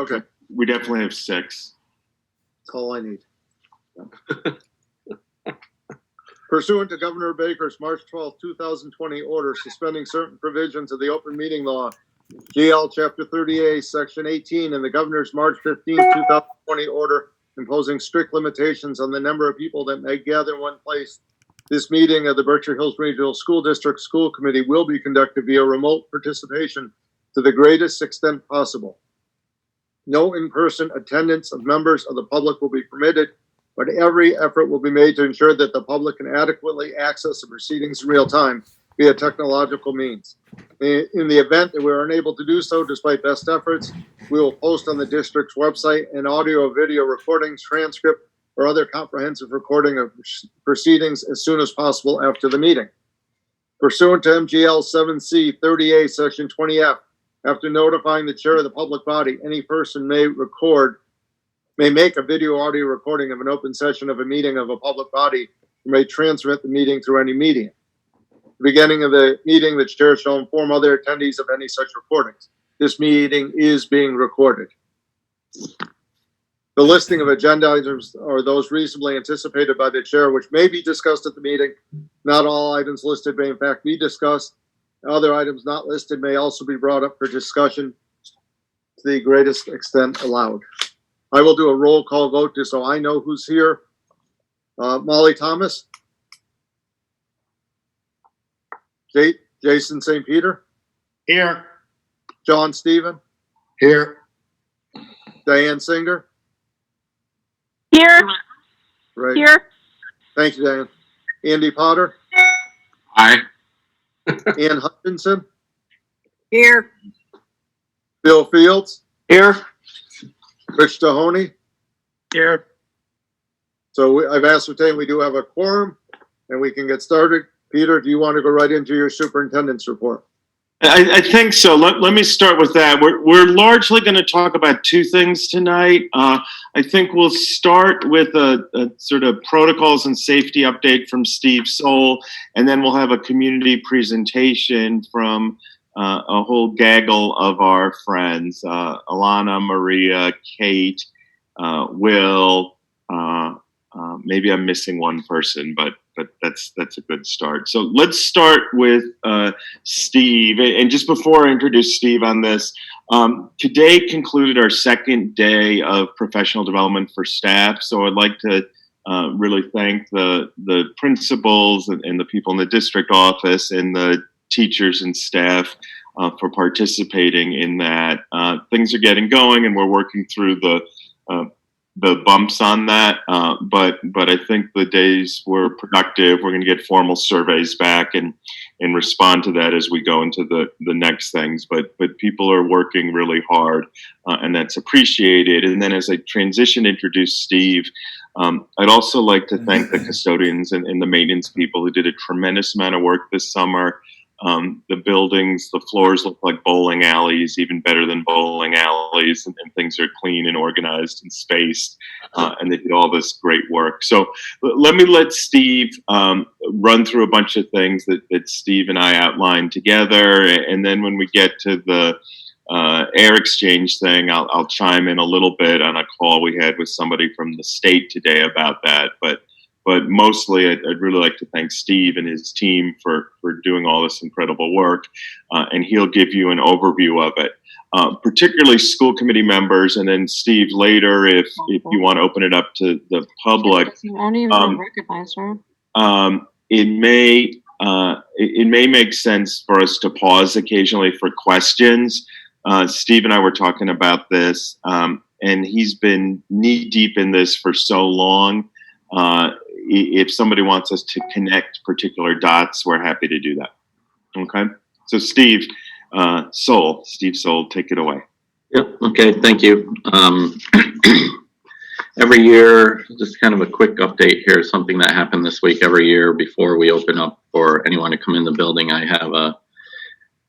Okay, We definitely have 6. that's all I need. Pursuant to Governor Baker's March 12, 2020 order suspending certain provisions of the open meeting law, GL Chapter 30A, Section 18, and the Governor's March 15, 2020 order imposing strict limitations on the number of people that may gather in one place, this meeting of the Berkshire Hills Regional School District School Committee will be conducted via remote participation to the greatest extent possible. No in-person attendance of members of the public will be permitted, but every effort will be made to ensure that the public can adequately access the proceedings in real time via technological means. In the event that we are unable to do so, despite best efforts, we will post on the district's website an audio or video recordings, transcript, or other comprehensive recording of proceedings as soon as possible after the meeting. Pursuant to MGL 7C 30A Section 20F, after notifying the chair of the public body, any person may make a video audio recording of an open session of a meeting of a public body, or may transmit the meeting through any medium. At the beginning of the meeting, the chair shall inform other attendees of any such recordings. This meeting is being recorded. The listing of agenda items are those reasonably anticipated by the chair, which may be discussed at the meeting. Not all items listed may in fact be discussed. Other items not listed may also be brought up for discussion to the greatest extent allowed. I will do a roll call vote just so I know who's here. Molly Thomas. Jason St. Peter. Here. John Stephen. Here. Diane Singer. Here. Right. Here. Thank you, Diane. Andy Potter. Aye. Ann Hutchinson. Here. Bill Fields. Here. Rich Tahoney. Here. So I've ascertained we do have a quorum and we can get started. Peter, do you want to go right into your superintendent's report? I think so. Let me start with that. We're largely going to talk about 2 things tonight. I think we'll start with a sort of protocols and safety update from Steve Soul, and then we'll have a community presentation from a whole gaggle of our friends, Alana, Maria, Kate, Will, maybe I'm missing one person, but that's a good start. So let's start with Steve. And just before I introduce Steve on this, today concluded our 2nd day of professional development for staff. So I'd like to really thank the principals and the people in the district office and the teachers and staff for participating in that. Things are getting going and we're working through the bumps on that, but I think the days were productive. We're going to get formal surveys back and respond to that as we go into the next things. But people are working really hard, and that's appreciated. And then as I introduce Steve, I'd also like to thank the custodians and the maintenance people who did a tremendous amount of work this summer. The buildings, the floors look like bowling alleys, even better than bowling alleys, and things are clean and organized and spaced, and they did all this great work. So let me let Steve run through a bunch of things that Steve and I outlined together, and then when we get to the air exchange thing, I'll chime in a little bit on a call we had with somebody from the state today about that, but mostly I'd really like to thank Steve and his team for doing all this incredible work, and he'll give you an overview of it, particularly school committee members, and then Steve later, if you want to open it up to the public. I don't even recognize her. It may make sense for us to pause occasionally for questions. Steve and I were talking about this, and he's been knee deep in this for so long. If somebody wants us to connect particular dots, we're happy to do that. Okay. So Steve Soul, take it away. Yep. Okay. Thank you. Every year, just kind of a quick update here, something that happened this week. Every year before we open up for anyone to come in the building, I have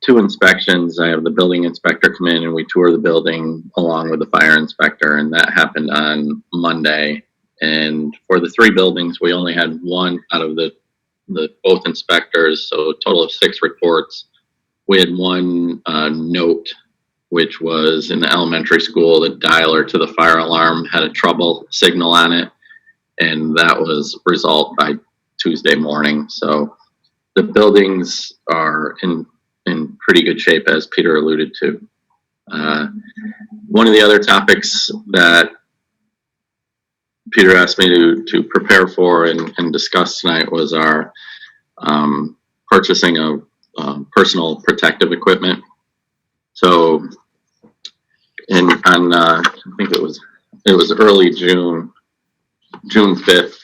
2 inspections. I have the building inspector come in and we tour the building along with the fire inspector, and that happened on Monday. And for the 3 buildings, we only had 1 out of the both inspectors, so a total of 6 reports. We had 1 note which was in the elementary school. The dialer to the fire alarm had a trouble signal on it, and that was resolved by Tuesday morning. So the buildings are in pretty good shape, as Peter alluded to. One of the other topics that Peter asked me to prepare for and discuss tonight was our purchasing of personal protective equipment. So, I think it was early June 5th,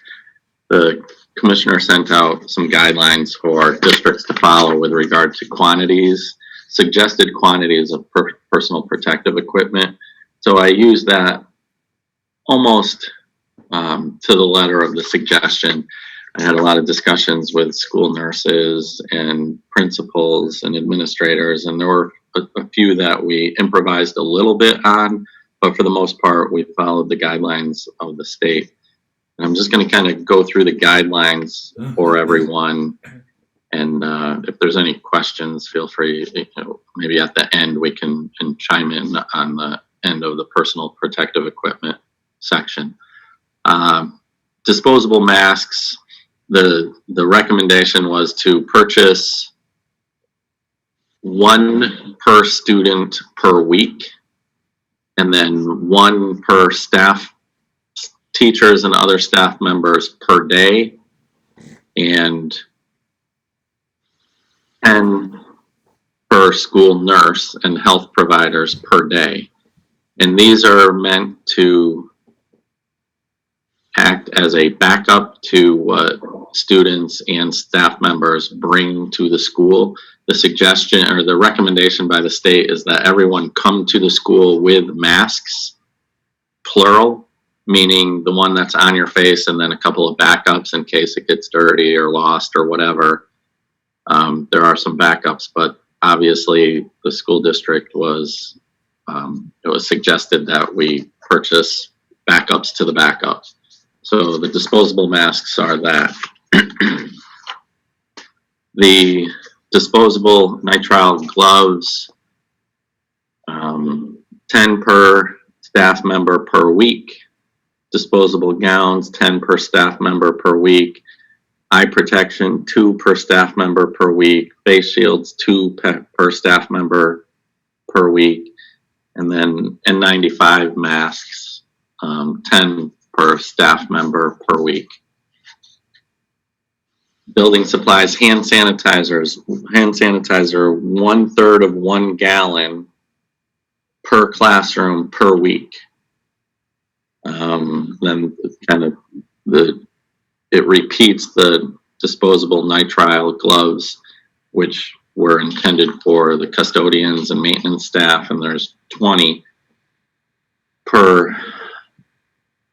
the commissioner sent out some guidelines for districts to follow with regard to suggested quantities of personal protective equipment. So I used that almost to the letter of the suggestion. I had a lot of discussions with school nurses and principals and administrators, and there were a few that we improvised a little bit on, but for the most part, we followed the guidelines of the state. And I'm just going to kind of go through the guidelines for everyone. And if there's any questions, feel free, maybe at the end we can chime in on the end of the personal protective equipment section. Disposable masks, the recommendation was to purchase 1 per student per week, and then 1 per staff, teachers and other staff members per day, and 10 per school nurse and health providers per day. And these are meant to act as a backup to what students and staff members bring to the school. The suggestion or the recommendation by the state is that everyone come to the school with masks, plural, meaning the one that's on your face and then a couple of backups in case it gets dirty or lost or whatever. There are some backups, but obviously the school district it was suggested that we purchase backups to the backups. So the disposable masks are that. The disposable nitrile gloves, 10 per staff member per week. Disposable gowns, 10 per staff member per week. Eye protection, 2 per staff member per week. Face shields, 2 per staff member per week. And then N95 masks, 10 per staff member per week. Building supplies, hand sanitizers. Hand sanitizer, 1/3 of 1 gallon per classroom per week. Then kind of it repeats the disposable nitrile gloves, which were intended for the custodians and maintenance staff, and there's 20 per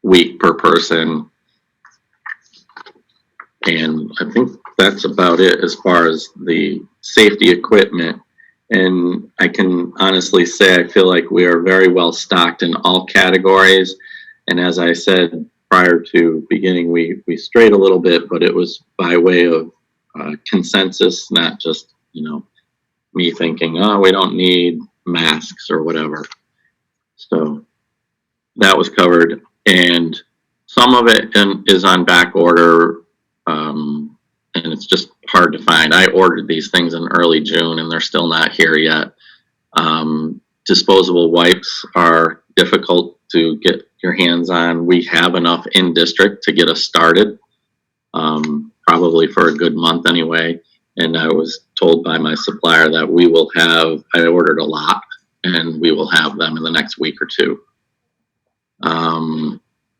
week per person. And I think that's about it as far as the safety equipment. And I can honestly say I feel like we are very well stocked in all categories. And as I said prior to beginning, we strayed a little bit, but it was by way of consensus, not just, me thinking, oh, we don't need masks or whatever. So that was covered. And some of it is on back order, and it's just hard to find. I ordered these things in early June, and they're still not here yet. Disposable wipes are difficult to get your hands on. We have enough in district to get us started, probably for a good month anyway. And I was told by my supplier that we will have, I ordered a lot, and we will have them in the next week or two.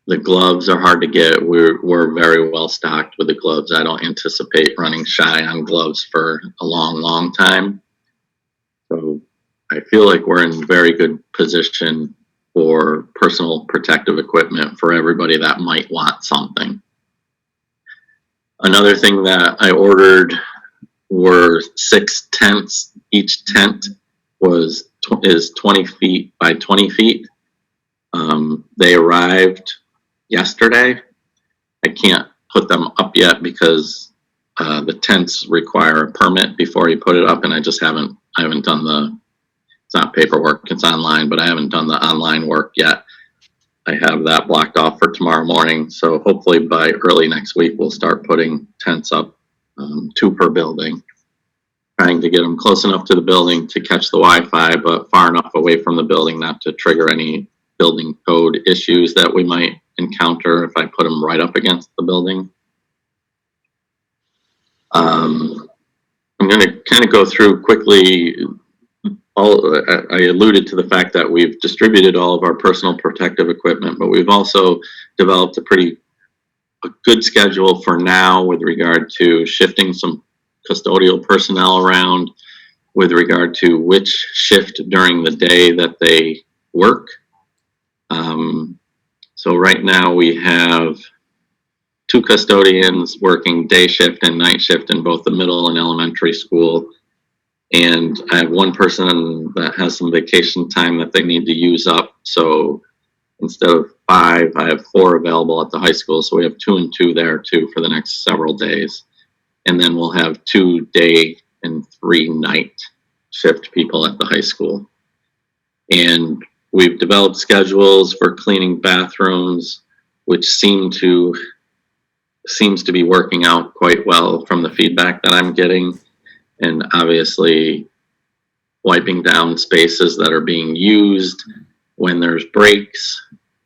The gloves are hard to get. We're very well stocked with the gloves. I don't anticipate running shy on gloves for a long, long time. So I feel like we're in very good position for personal protective equipment for everybody that might want something. Another thing that I ordered were 6 tents. Each tent is 20 feet by 20 feet. They arrived yesterday. I can't put them up yet because the tents require a permit before you put it up, and I haven't done not paperwork, it's online, but I haven't done the online work yet. I have that blocked off for tomorrow morning. So hopefully by early next week, we'll start putting tents up, 2 per building, trying to get them close enough to the building to catch the Wi-Fi, but far enough away from the building not to trigger any building code issues that we might encounter if I put them right up against the building. I'm going to kind of go through quickly. I alluded to the fact that we've distributed all of our personal protective equipment, but we've also developed a good schedule for now with regard to shifting some custodial personnel around with regard to which shift during the day that they work. So right now we have 2 custodians working day shift and night shift in both the middle and elementary school. And I have 1 person that has some vacation time that they need to use up. So instead of 5, I have 4 available at the high school. So we have 2 and 2 there too for the next several days. And then we'll have 2 day and 3 night shift people at the high school. And we've developed schedules for cleaning bathrooms, which seems to be working out quite well from the feedback that I'm getting. And obviously wiping down spaces that are being used when there's breaks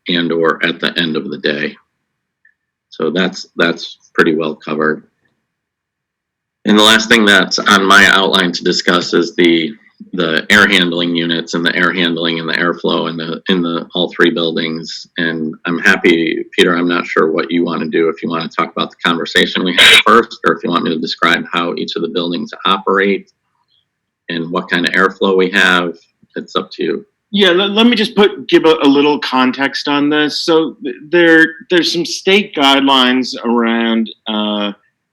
and or at the end of the day. So that's pretty well covered. And the last thing that's on my outline to discuss is the air handling units and the air handling and the airflow in the all 3 buildings. And I'm happy, Peter, I'm not sure what you want to do, if you want to talk about the conversation we had first, or if you want me to describe how each of the buildings operate and what kind of airflow we have. It's up to you. Yeah, let me just give a little context on this. So there's some state guidelines around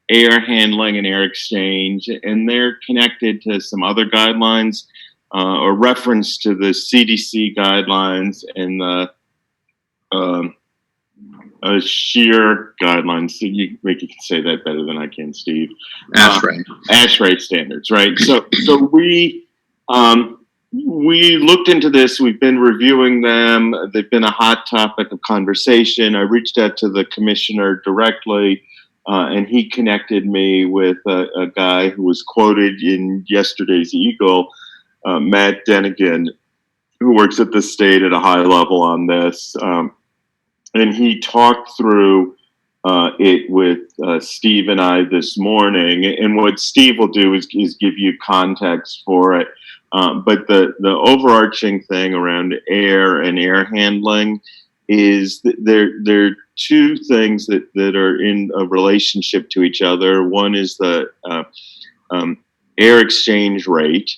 air handling and air exchange, and they're connected to some other guidelines or reference to the CDC guidelines and the SHEER guidelines. So you can say that better than I can, Steve. ASHRAE standards, right? So we looked into this. We've been reviewing them. They've been a hot topic of conversation. I reached out to the commissioner directly, and he connected me with a guy who was quoted in yesterday's Eagle, Matt Denigan, who works at the state at a high level on this. And he talked through it with Steve and I this morning. And what Steve will do is give you context for it. But the overarching thing around air and air handling is that there are 2 things that are in a relationship to each other. One is the air exchange rate,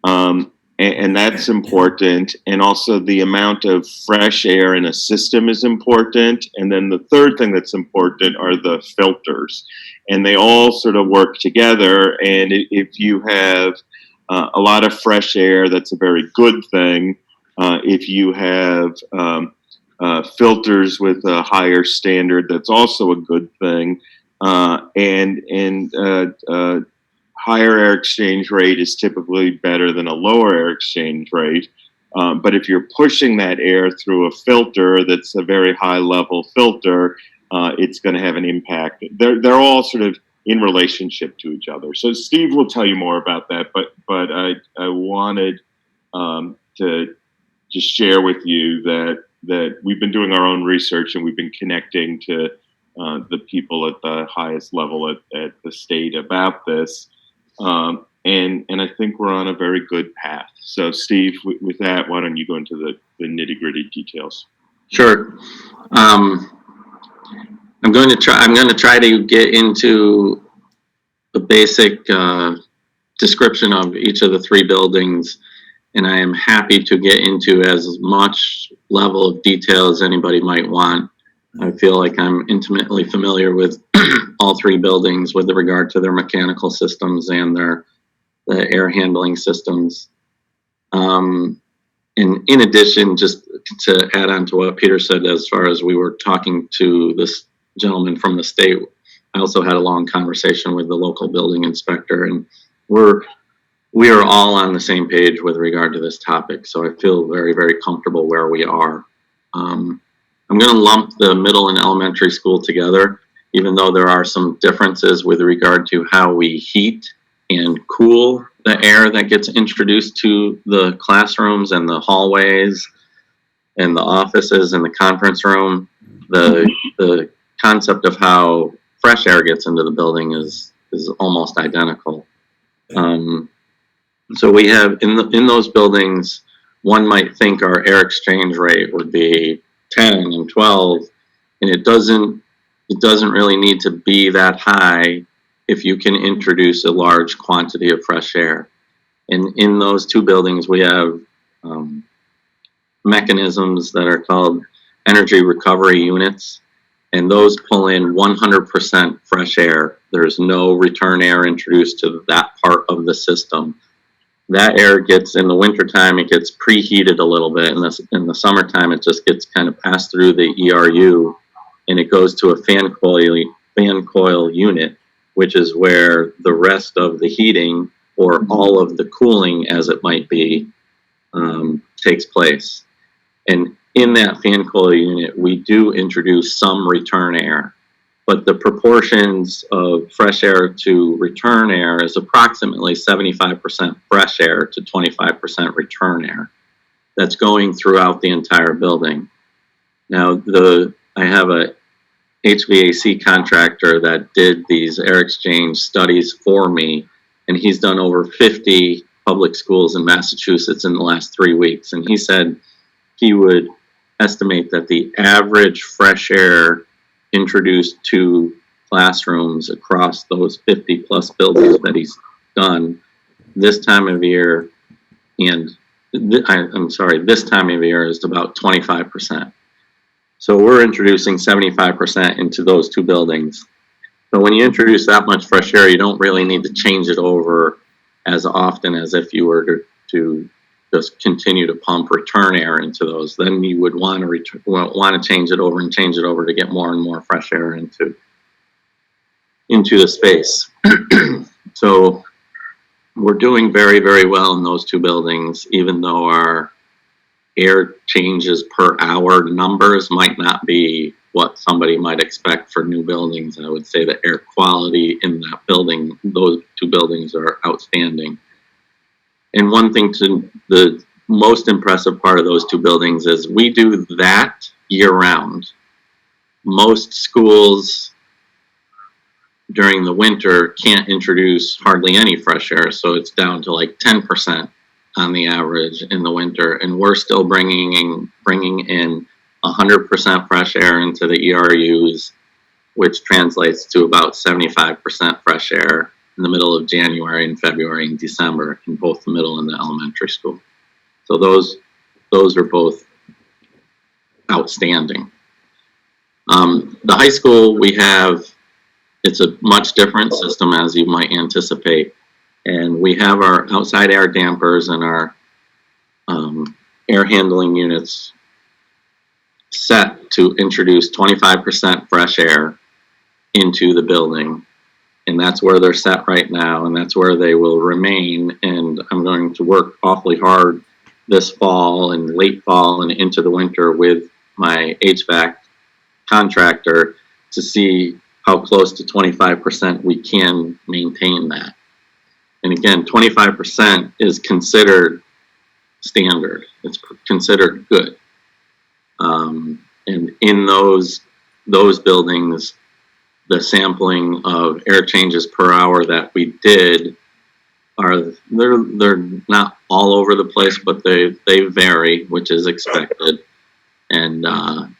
and that's important. And also the amount of fresh air in a system is important. And then the third thing that's important are the filters. And they all sort of work together. And if you have a lot of fresh air, that's a very good thing. If you have filters with a higher standard, that's also a good thing. Higher air exchange rate is typically better than a lower air exchange rate. But if you're pushing that air through a filter that's a very high level filter, it's going to have an impact. They're all sort of in relationship to each other. So Steve will tell you more about that, but I wanted to just share with you that we've been doing our own research and we've been connecting to the people at the highest level at the state about this. And I think we're on a very good path. So Steve, with that, why don't you go into the nitty-gritty details? Sure. I'm going to try to get into the basic description of each of the 3 buildings, and I am happy to get into as much level of detail as anybody might want. I feel like I'm intimately familiar with all 3 buildings with regard to their mechanical systems and the air handling systems. And in addition, just to add on to what Peter said, as far as we were talking to this gentleman from the state, I also had a long conversation with the local building inspector, and we're we are all on the same page with regard to this topic. So I feel very, very comfortable where we are. I'm going to lump the middle and elementary school together, even though there are some differences with regard to how we heat and cool the air that gets introduced to the classrooms and the hallways and the offices and the conference room. The concept of how fresh air gets into the building is almost identical. So we have in those buildings, one might think our air exchange rate would be 10 and 12, and it doesn't really need to be that high if you can introduce a large quantity of fresh air. And in those two buildings, we have mechanisms that are called energy recovery units, and those pull in 100% fresh air. There's no return air introduced to that part of the system. That air gets, in the wintertime, it gets preheated a little bit. In the summertime, it just gets kind of passed through the ERU, and it goes to a fan coil unit, which is where the rest of the heating or all of the cooling, as it might be, takes place. And in that fan coil unit, we do introduce some return air, but the proportions of fresh air to return air is approximately 75% fresh air to 25% return air. That's going throughout the entire building. Now, I have a HVAC contractor that did these air exchange studies for me, and he's done over 50 public schools in Massachusetts in the last 3 weeks. And he said he would estimate that the average fresh air introduced to classrooms across those 50 plus buildings that he's done this time of year, and this time of year is about 25%. So we're introducing 75% into those two buildings. But when you introduce that much fresh air, you don't really need to change it over as often as if you were to just continue to pump return air into those. Then you would want to change it over to get more and more fresh air into the space. So we're doing very, very well in those two buildings, even though our air changes per hour numbers might not be what somebody might expect for new buildings. I would say the air quality in that building, those two buildings, are outstanding. And one thing the most impressive part of those two buildings is we do that year round. Most schools during the winter can't introduce hardly any fresh air, so it's down to like 10% on the average in the winter, and we're still bringing in 100% fresh air into the ERUs, which translates to about 75% fresh air in the middle of January and February and December in both the middle and the elementary school. So those are both outstanding. The high school, it's a much different system, as you might anticipate. And we have our outside air dampers and our air handling units set to introduce 25% fresh air into the building. And that's where they're set right now, and that's where they will remain. And I'm going to work awfully hard this fall and late fall and into the winter with my HVAC contractor to see how close to 25% we can maintain that. And again, 25% is considered standard. It's considered good. And in those buildings, the sampling of air changes per hour that we did they're not all over the place, but they vary, which is expected. And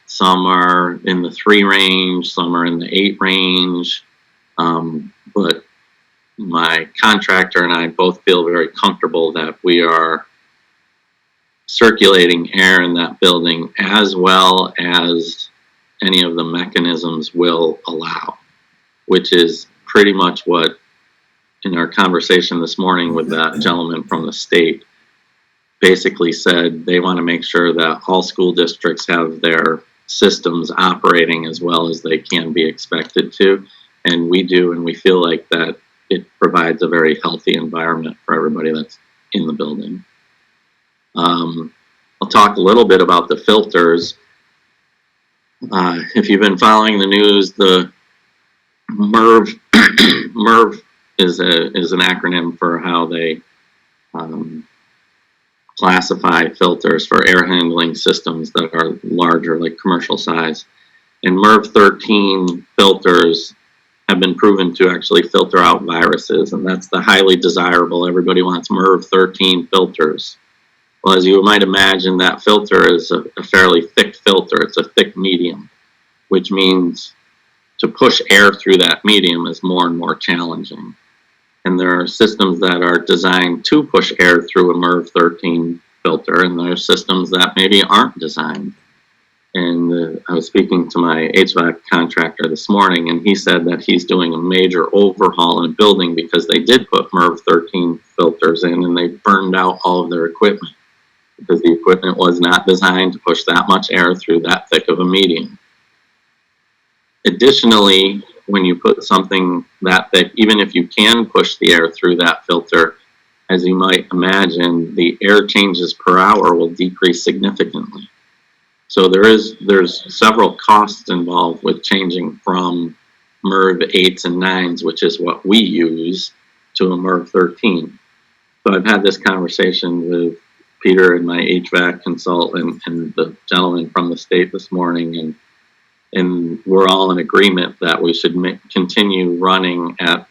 some are in the 3 range, some are in the 8 range. But my contractor and I both feel very comfortable that we are circulating air in that building as well as any of the mechanisms will allow, which is pretty much what, in our conversation this morning with that gentleman from the state, basically said they want to make sure that all school districts have their systems operating as well as they can be expected to. And we do, and we feel like that it provides a very healthy environment for everybody that's in the building. I'll talk a little bit about the filters. If you've been following the news, the MERV MERV is an acronym for how they classify filters for air handling systems that are larger, like commercial size. And MERV 13 filters have been proven to actually filter out viruses, and that's the highly desirable. Everybody wants MERV 13 filters. Well, as you might imagine, that filter is a fairly thick filter. It's a thick medium, which means to push air through that medium is more and more challenging. And there are systems that are designed to push air through a MERV 13 filter, and there are systems that maybe aren't designed. And I was speaking to my HVAC contractor this morning, and he said that he's doing a major overhaul in a building because they did put MERV 13 filters in, and they burned out all of their equipment because the equipment was not designed to push that much air through that thick of a medium. Additionally, when you put something that thick, even if you can push the air through that filter, as you might imagine, the air changes per hour will decrease significantly. So there's several costs involved with changing from MERV 8s and 9s, which is what we use, to a MERV 13. So I've had this conversation with Peter and my HVAC consultant and the gentleman from the state this morning, and we're all in agreement that we should continue running at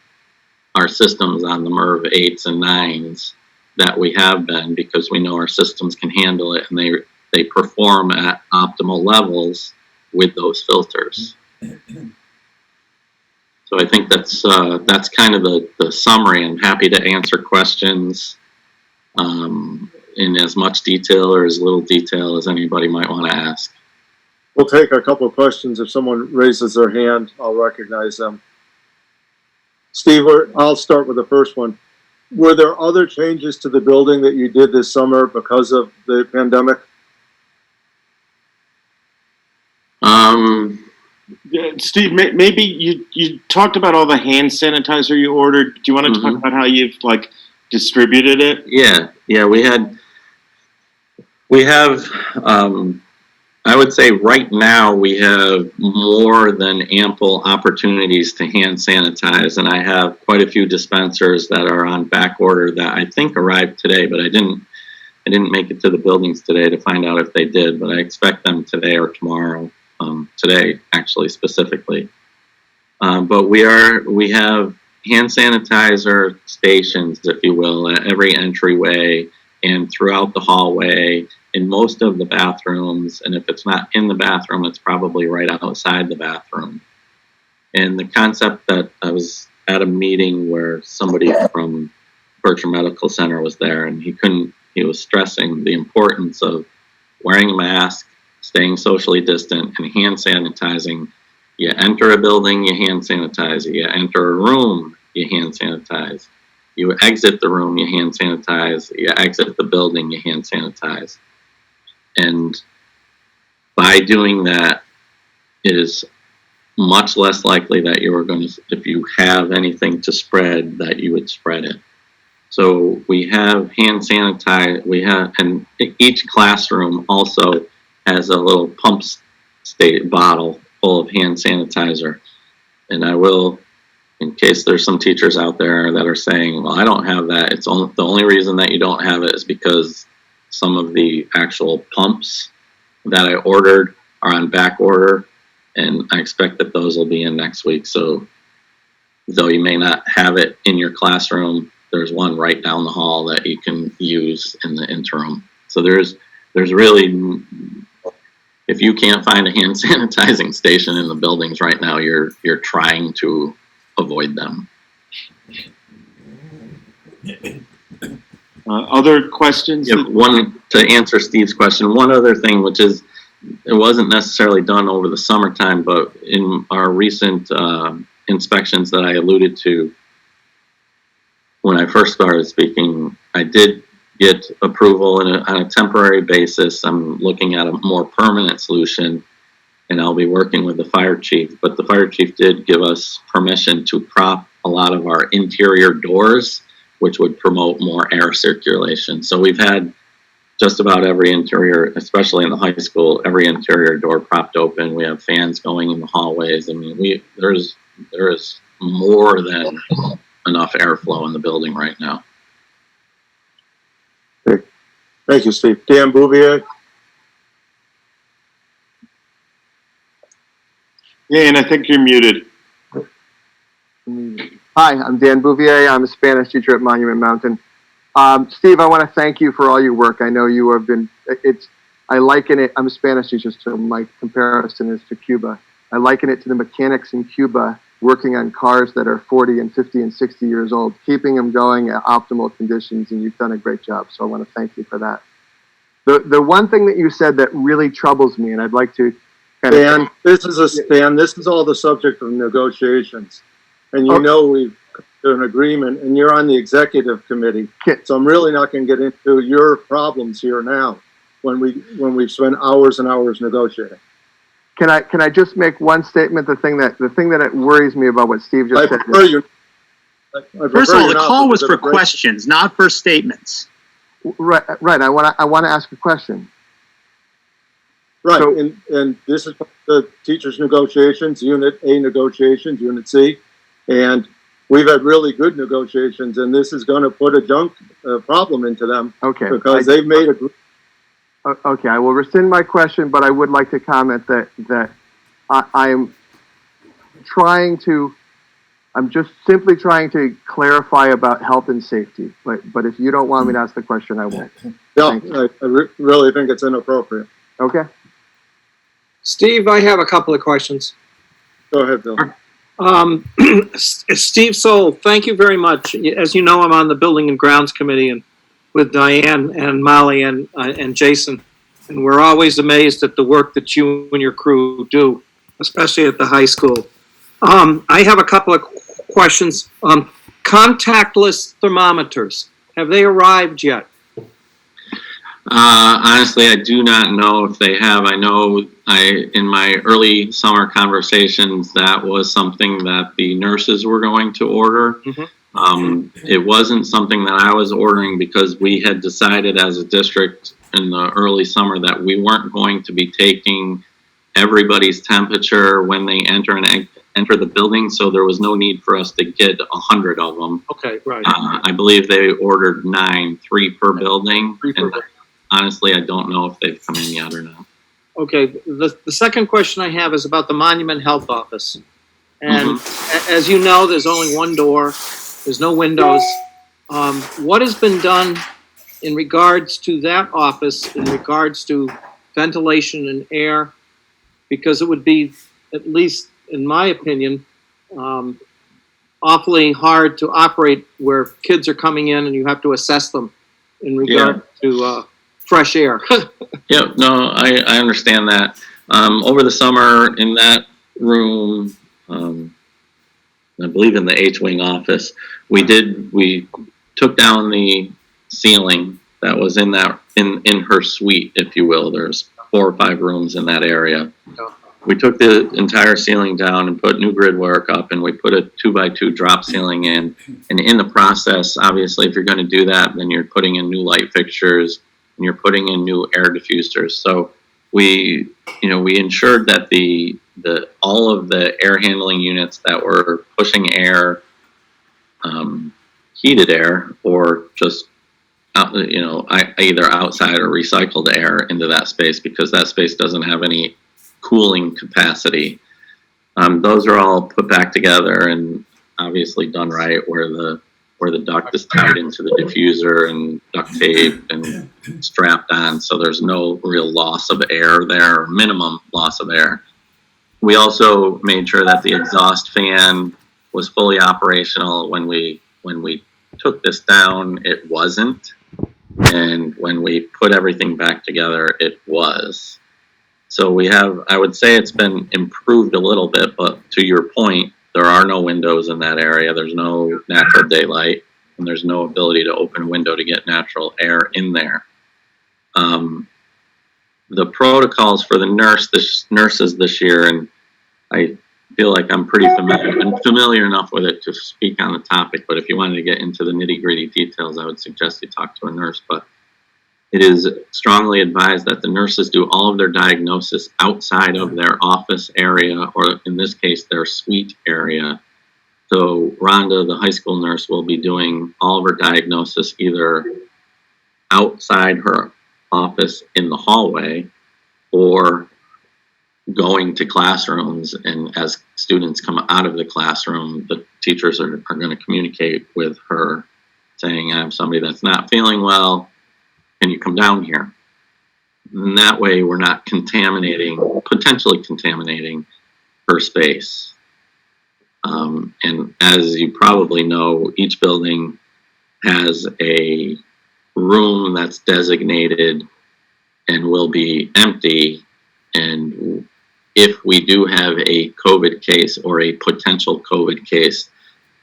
our systems on the MERV 8s and 9s that we have been, because we know our systems can handle it, and they perform at optimal levels with those filters. So I think that's kind of the summary. I'm happy to answer questions in as much detail or as little detail as anybody might want to ask. We'll take a couple of questions. If someone raises their hand, I'll recognize them. Steve, I'll start with the first one. Were there other changes to the building that you did this summer because of the pandemic? Steve, maybe you talked about all the hand sanitizer you ordered. Do you want to talk about how you've distributed it? Yeah, we have, I would say right now we have more than ample opportunities to hand sanitize, and I have quite a few dispensers that are on back order that I think arrived today, but I didn't make it to the buildings today to find out if they did, but I expect them today or tomorrow. Today, actually, specifically. But we have hand sanitizer stations, if you will, at every entryway and throughout the hallway, in most of the bathrooms. And if it's not in the bathroom, it's probably right outside the bathroom. And the concept that I was at a meeting where somebody from Bhrsd Medical Center was there, and he was stressing the importance of wearing a mask, staying socially distant, and hand sanitizing. You enter a building, you hand sanitize. You enter a room, you hand sanitize. You exit the room, you hand sanitize. You exit the building, you hand sanitize. And by doing that, it is much less likely that you are going to, if you have anything to spread, that you would spread it. So we have hand sanitize, and each classroom also has a little pump bottle full of hand sanitizer. And I will, in case there's some teachers out there that are saying, well, I don't have that. The only reason that you don't have it is because some of the actual pumps that I ordered are on back order, and I expect that those will be in next week. So though you may not have it in your classroom, there's one right down the hall that you can use in the interim. So there's really, if you can't find a hand sanitizing station in the buildings right now, you're trying to avoid them. Other questions? Yeah, to answer Steve's question, one other thing, which is, it wasn't necessarily done over the summertime, but in our recent inspections that I alluded to when I first started speaking, I did get approval on a temporary basis. I'm looking at a more permanent solution, and I'll be working with the fire chief. But the fire chief did give us permission to prop a lot of our interior doors, which would promote more air circulation. So we've had just about every interior, especially in the high school, every interior door propped open. We have fans going in the hallways. I mean, there is more than enough airflow in the building right now. Thank you, Steve. Dan Bouvier? Dan, I think you're muted. Hi, I'm Dan Bouvier. I'm a Spanish teacher at Monument Mountain. Steve, I want to thank you for all your work. I know you have been, I liken it, I'm a Spanish teacher, so my comparison is to Cuba. I liken it to the mechanics in Cuba working on cars that are 40 and 50 and 60 years old, keeping them going at optimal conditions, and you've done a great job. So I want to thank you for that. The one thing that you said that really troubles me, and I'd like to kind of... Dan, this is all the subject of negotiations. And you know we've come to an agreement, and you're on the executive committee. So I'm really not going to get into your problems here now when we've spent hours and hours negotiating. Can I just make one statement? The thing that it worries me about what Steve just said. First of all, the call was for questions, not for statements. Right. I want to ask a question. Right, So- and this is the teachers' negotiations, Unit A negotiations, Unit C, and we've had really good negotiations, and this is going to put a problem into them. Okay. Because they've made a. Okay, I will rescind my question, but I would like to comment that I'm just simply trying to clarify about health and safety. But if you don't want me to ask the question, I won't. No, I really think it's inappropriate. Okay. Steve, I have a couple of questions. Go ahead, Bill. Steve Soul, thank you very much. As you know, I'm on the Building and Grounds Committee and with Diane and Molly and Jason, and we're always amazed at the work that you and your crew do, especially at the high school. I have a couple of questions. Contactless thermometers, have they arrived yet? Honestly, I do not know if they have. I know in my early summer conversations, that was something that the nurses were going to order. It wasn't something that I was ordering because we had decided as a district in the early summer that we weren't going to be taking everybody's temperature when they enter the building, so there was no need for us to get 100 of them. Okay, right. I believe they ordered 9, 3 per building. Honestly, I don't know if they've come in yet or not. Okay, the second question I have is about the Monument Health Office. And as you know, there's only one door, there's no windows. What has been done in regards to that office, in regards to ventilation and air? Because it would be, at least in my opinion, awfully hard to operate where kids are coming in and you have to assess them in regard to fresh air. Yeah, no, I understand that. Over the summer in that room, I believe in the H-wing office, we took down the ceiling that was in her suite, if you will. There's 4 or 5 rooms in that area. We took the entire ceiling down and put new grid work up, and we put a 2x2 drop ceiling in. And in the process, obviously, if you're going to do that, then you're putting in new light fixtures and you're putting in new air diffusers. So we ensured that all of the air handling units that were pushing air, heated air, or just either outside or recycled air into that space, because that space doesn't have any cooling capacity. Those are all put back together and obviously done right, where the duct is tied into the diffuser and duct tape and strapped on, so there's no real loss of air there, or minimum loss of air. We also made sure that the exhaust fan was fully operational. When we took this down, it wasn't, and when we put everything back together, it was. So I would say it's been improved a little bit, but to your point, there are no windows in that area. There's no natural daylight, and there's no ability to open a window to get natural air in there. The protocols for the nurses this year, and I feel like I'm pretty familiar enough with it to speak on the topic, but if you wanted to get into the nitty-gritty details, I would suggest you talk to a nurse. But it is strongly advised that the nurses do all of their diagnosis outside of their office area, or in this case, their suite area. So Rhonda, the high school nurse, will be doing all of her diagnosis either outside her office in the hallway or going to classrooms, and as students come out of the classroom, the teachers are going to communicate with her saying, I have somebody that's not feeling well, can you come down here? And that way we're not potentially contaminating her space. And as you probably know, each building has a room that's designated and will be empty. And if we do have a COVID case or a potential COVID case,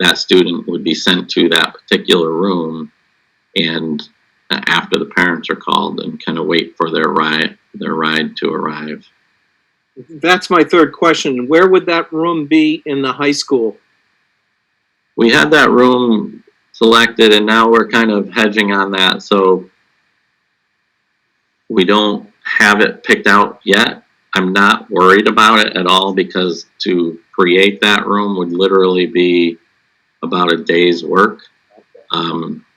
that student would be sent to that particular room, and after the parents are called, and kind of wait for their ride to arrive. That's my third question. Where would that room be in the high school? We had that room selected, and now we're kind of hedging on that. So we don't have it picked out yet. I'm not worried about it at all, because to create that room would literally be about a day's work.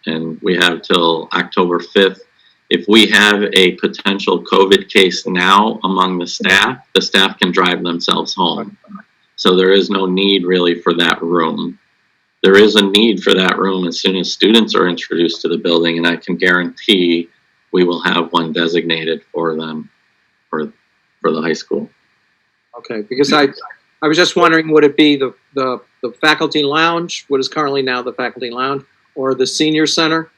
And we have till October 5th. If we have a potential COVID case now among the staff can drive themselves home. So there is no need really for that room. There is a need for that room as soon as students are introduced to the building, and I can guarantee we will have one designated for them for the high school. Okay, because I was just wondering, would it be the faculty lounge, what is currently now the faculty lounge, or the senior center?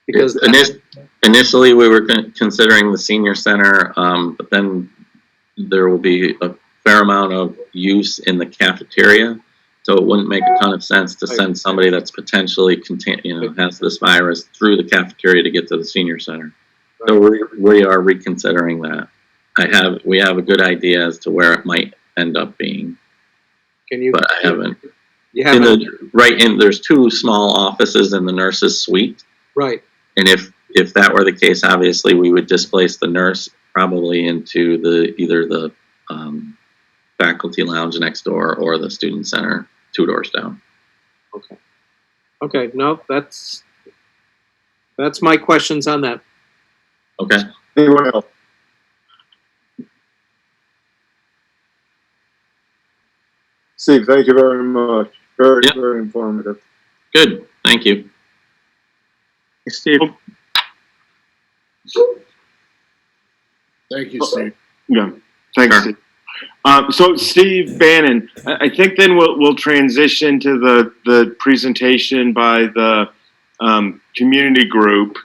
Because initially we were considering the senior center, but then there will be a fair amount of use in the cafeteria. So it wouldn't make a ton of sense to send somebody that's potentially has this virus through the cafeteria to get to the senior center. So we are reconsidering that. We have a good idea as to where it might end up being. But I haven't. You haven't. There's two small offices in the nurse's suite. Right. And if that were the case, obviously we would displace the nurse probably into either the faculty lounge next door or the student center 2 doors down. Okay. No, that's my questions on that. Okay. Anyone else? Steve, thank you very much. Very informative. Good. Thank you. Thanks, Steve. Thank you, Steve. Yeah, thanks. Sure. Steve. So Steve Bannon, I think then we'll transition to the presentation by the community group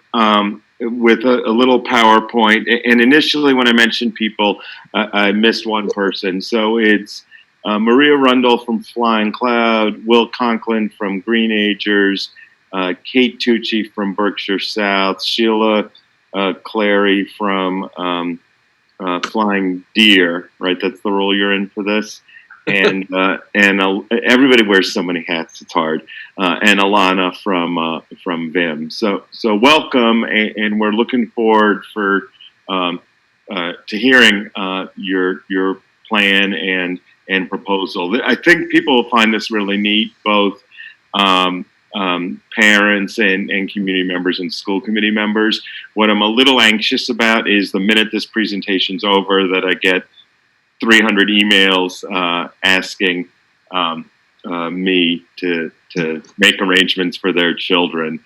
with a little PowerPoint. And initially, when I mentioned people, I missed one person. So it's Maria Rundle from Flying Cloud, Will Conklin from Green Agers, Kate Tucci from Berkshire South, Sheila Clary from Flying Deer, right? That's the role you're in for this. And everybody wears so many hats, it's hard. And Alana from VIM. So welcome, and we're looking forward to hearing your plan and proposal. I think people will find this really neat, both parents and community members and school committee members. What I'm a little anxious about is the minute this presentation's over that I get 300 emails asking me to make arrangements for their children.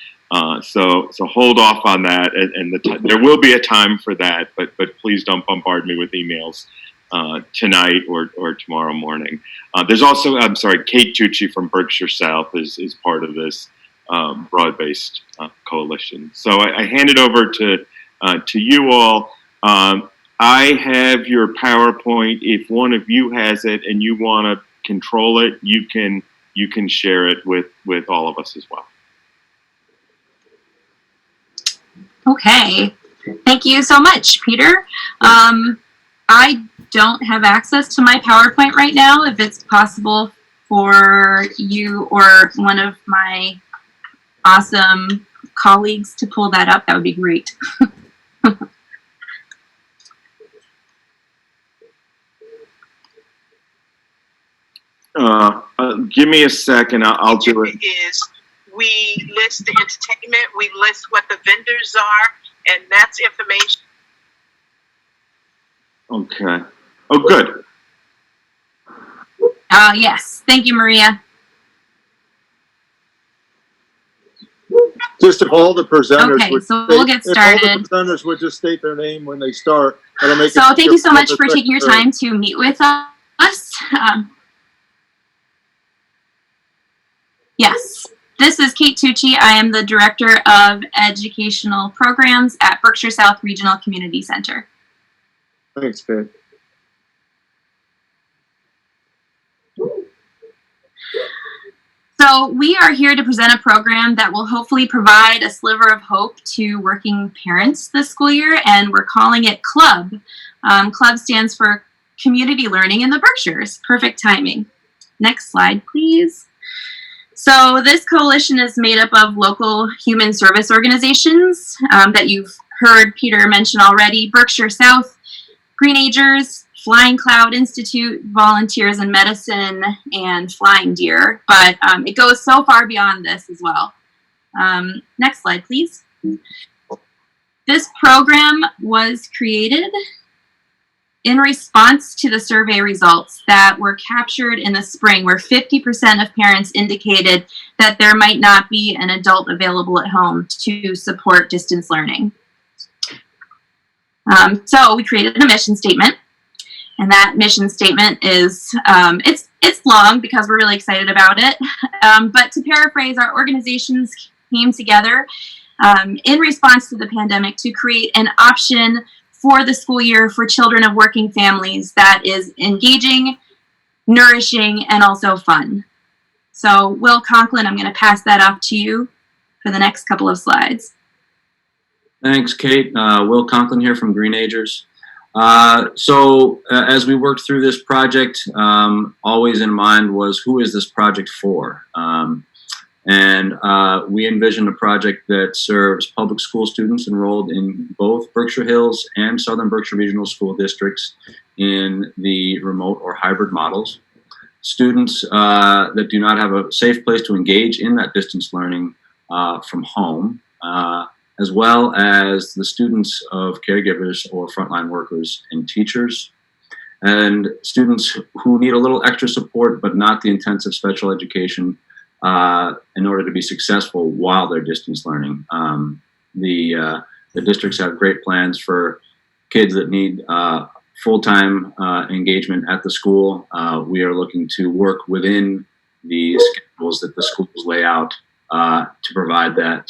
So hold off on that, and there will be a time for that, but please don't bombard me with emails tonight or tomorrow morning. There's also, Kate Tucci from Berkshire South is part of this broad-based coalition. So I hand it over to you all. I have your PowerPoint. If one of you has it and you want to control it, you can share it with all of us as well. Okay. Thank you so much, Peter. I don't have access to my PowerPoint right now. If it's possible for you or one of my awesome colleagues to pull that up, that would be great. Give me a second. I'll do it. Is we list the entertainment, we list what the vendors are, and that's information. Okay. Oh, good. Yes. Thank you, Maria. Just if all the presenters Okay, would so we'll get if all started. the presenters would just state their name when they start, that'll make So it thank you so easier much the for taking your secretary. time to meet with us. Yes, this is Kate Tucci. I am the Director of Educational Programs at Berkshire South Regional Community Center. Thanks, Kate. So we are here to present a program that will hopefully provide a sliver of hope to working parents this school year, and we're calling it CLUB. CLUB stands for Community Learning in the Berkshires. Perfect timing. Next slide, please. So this coalition is made up of local human service organizations that you've heard Peter mention already: Berkshire South, Greenagers, Flying Cloud Institute, Volunteers in Medicine, and Flying Deer. But it goes so far beyond this as well. Next slide, please. This program was created in response to the survey results that were captured in the spring, where 50% of parents indicated that there might not be an adult available at home to support distance learning. So we created a mission statement, and that mission statement is, it's long because we're really excited about it. But to paraphrase, our organizations came together in response to the pandemic to create an option for the school year for children of working families that is engaging, nourishing, and also fun. So Will Conklin, I'm going to pass that off to you for the next couple of slides. Thanks, Kate. Will Conklin here from Greenagers. As we worked through this project, always in mind was, who is this project for? We envisioned a project that serves public school students enrolled in both Berkshire Hills and Southern Berkshire Regional School Districts in the remote or hybrid models. Students that do not have a safe place to engage in that distance learning from home, as well as the students of caregivers or frontline workers and teachers, and students who need a little extra support but not the intensive special education in order to be successful while they're distance learning. The districts have great plans for kids that need full-time engagement at the school. We are looking to work within the schedules that the schools lay out to provide that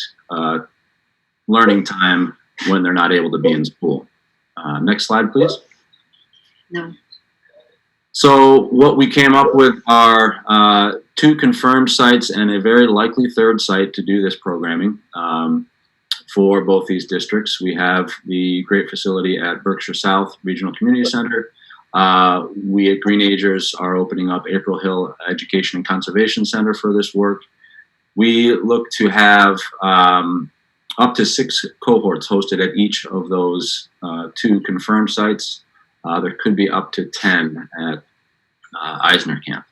learning time when they're not able to be in school. Next slide, please. No. So what we came up with are 2 confirmed sites and a very likely 3rd site to do this programming for both these districts. We have the great facility at Berkshire South Regional Community Center. We at Greenagers are opening up April Hill Education and Conservation Center for this work. We look to have up to 6 cohorts hosted at each of those 2 confirmed sites. There could be up to 10 at Eisner Camp.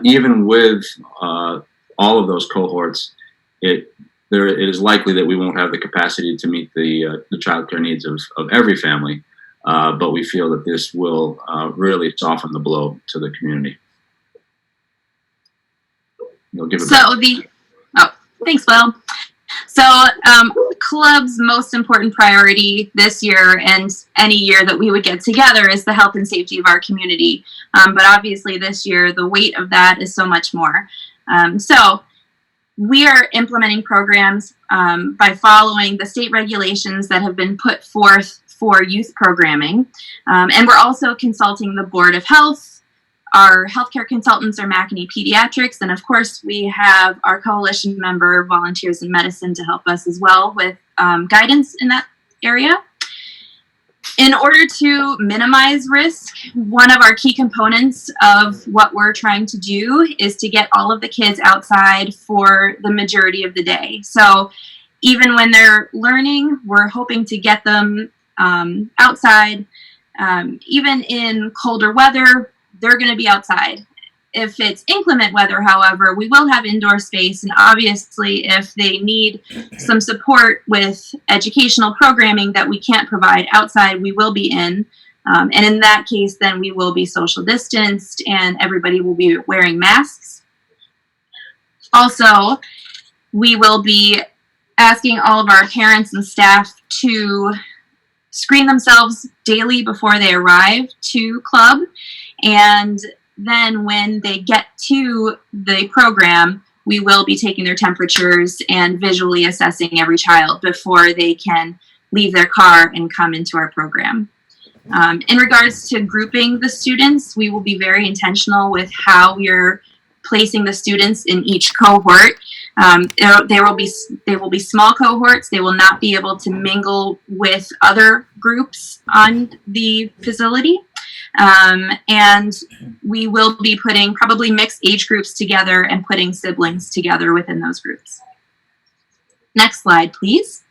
Even with all of those cohorts, it is likely that we won't have the capacity to meet the childcare needs of every family, but we feel that this will really soften the blow to the community. You'll give it back. Thanks, Will. So CLUB's most important priority this year and any year that we would get together is the health and safety of our community. But obviously this year, the weight of that is so much more. So we are implementing programs by following the state regulations that have been put forth for youth programming. And we're also consulting the Board of Health. Our healthcare consultants are McAnee Pediatrics, and of course we have our coalition member, Volunteers in Medicine, to help us as well with guidance in that area. In order to minimize risk, one of our key components of what we're trying to do is to get all of the kids outside for the majority of the day. So even when they're learning, we're hoping to get them outside. Even in colder weather, they're going to be outside. If it's inclement weather, however, we will have indoor space, and obviously if they need some support with educational programming that we can't provide outside, we will be in. And in that case, then we will be social distanced and everybody will be wearing masks. Also, we will be asking all of our parents and staff to screen themselves daily before they arrive to club, and then when they get to the program, we will be taking their temperatures and visually assessing every child before they can leave their car and come into our program. In regards to grouping the students, we will be very intentional with how we're placing the students in each cohort. They will be small cohorts. They will not be able to mingle with other groups on the facility. And we will be putting probably mixed age groups together and putting siblings together within those groups. Next slide, please.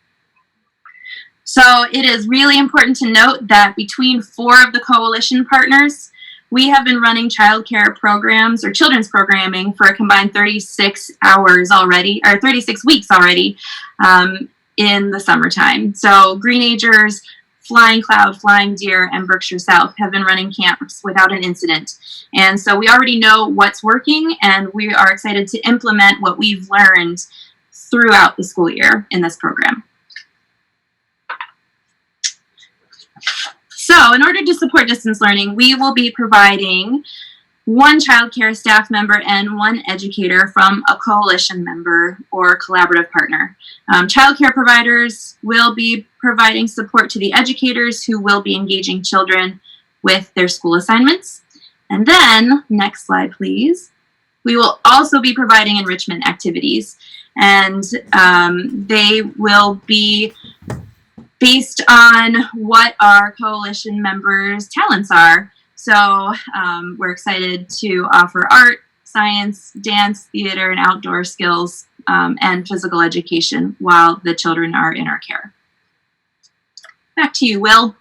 So it is really important to note that between 4 of the coalition partners, we have been running childcare programs or children's programming for a combined 36 hours already, or 36 weeks already in the summertime. So Greenagers, Flying Cloud, Flying Deer, and Berkshire South have been running camps without an incident. And so we already know what's working, and we are excited to implement what we've learned throughout the school year in this program. So in order to support distance learning, we will be providing 1 child care staff member and 1 educator from a coalition member or collaborative partner. Child care providers will be providing support to the educators who will be engaging children with their school assignments. And then, next slide please, we will also be providing enrichment activities, and they will be based on what our coalition members' talents are. So we're excited to offer art, science, dance, theater, and outdoor skills and physical education while the children are in our care. Back to you, Will.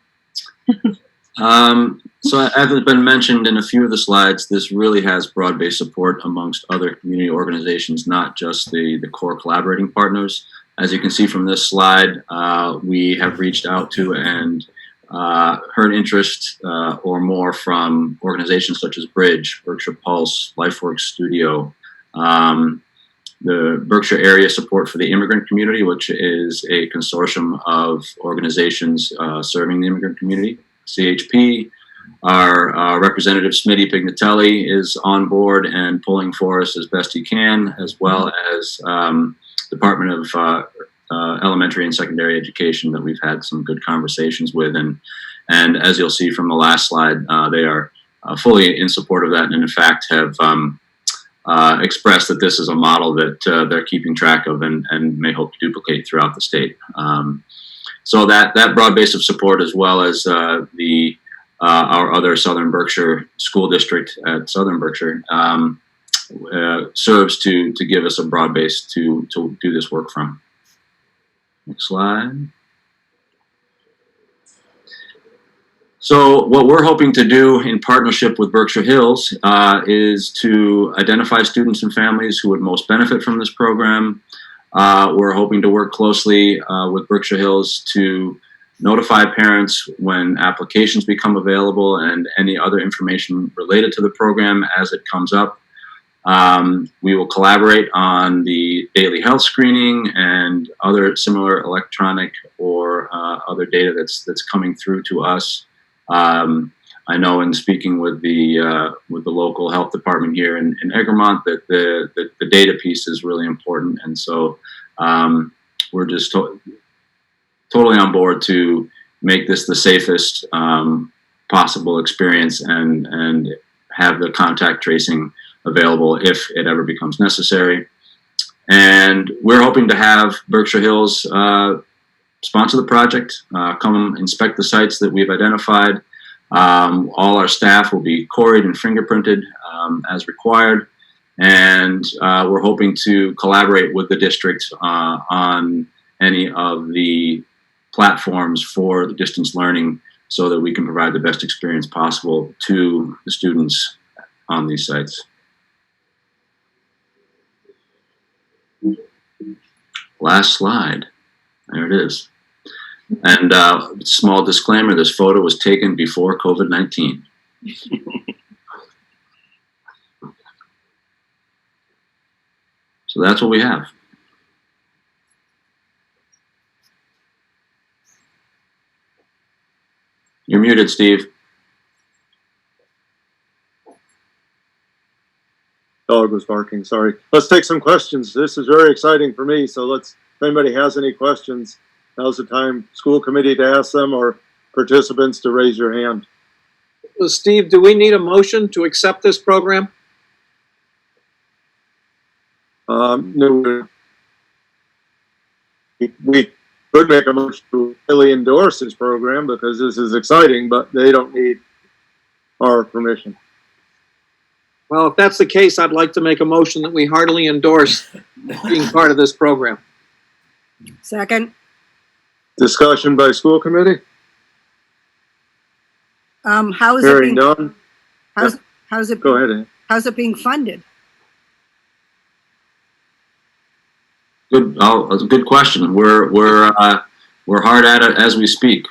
So as has been mentioned in a few of the slides, this really has broad-based support amongst other community organizations, not just the core collaborating partners. As you can see from this slide, we have reached out to and heard interest or more from organizations such as Bridge, Berkshire Pulse, LifeWorks Studio, the Berkshire Area Support for the Immigrant Community, which is a consortium of organizations serving the immigrant community, CHP. Our representative Smitty Pignatelli is on board and pulling for us as best he can, as well as Department of Elementary and Secondary Education that we've had some good conversations with, and as you'll see from the last slide, they are fully in support of that, and in fact have expressed that this is a model that they're keeping track of and may hope to duplicate throughout the state. So that broad base of support, as well as our other Southern Berkshire school district at Southern Berkshire, serves to give us a broad base to do this work from. Next slide. So what we're hoping to do in partnership with Berkshire Hills is to identify students and families who would most benefit from this program. We're hoping to work closely with Berkshire Hills to notify parents when applications become available and any other information related to the program as it comes up. We will collaborate on the daily health screening and other similar electronic or other data that's coming through to us. I know in speaking with the local health department here in Egremont that the data piece is really important, and so we're just totally on board to make this the safest possible experience and have the contact tracing available if it ever becomes necessary. And we're hoping to have Berkshire Hills sponsor the project, come inspect the sites that we've identified. All our staff will be quarried and fingerprinted as required. And we're hoping to collaborate with the district on any of the platforms for the distance learning so that we can provide the best experience possible to the students on these sites. Last slide. There it is. And small disclaimer, this photo was taken before COVID-19. So that's what we have. You're muted, Steve. Dog was barking, sorry. Let's take some questions. This is very exciting for me, so if anybody has any questions, now's the time, school committee to ask them or participants to raise your hand. Well, Steve, do we need a motion to accept this program? No, we could make a motion to really endorse this program because this is exciting, but they don't need our permission. Well, if that's the case, I'd like to make a motion that we heartily endorse being part of this program. Second. Discussion by school committee? How is it Hearing being, none? how's it, Go ahead, Ann. how's it being funded? Good. Oh, that's a good question. We're hard at it as we speak.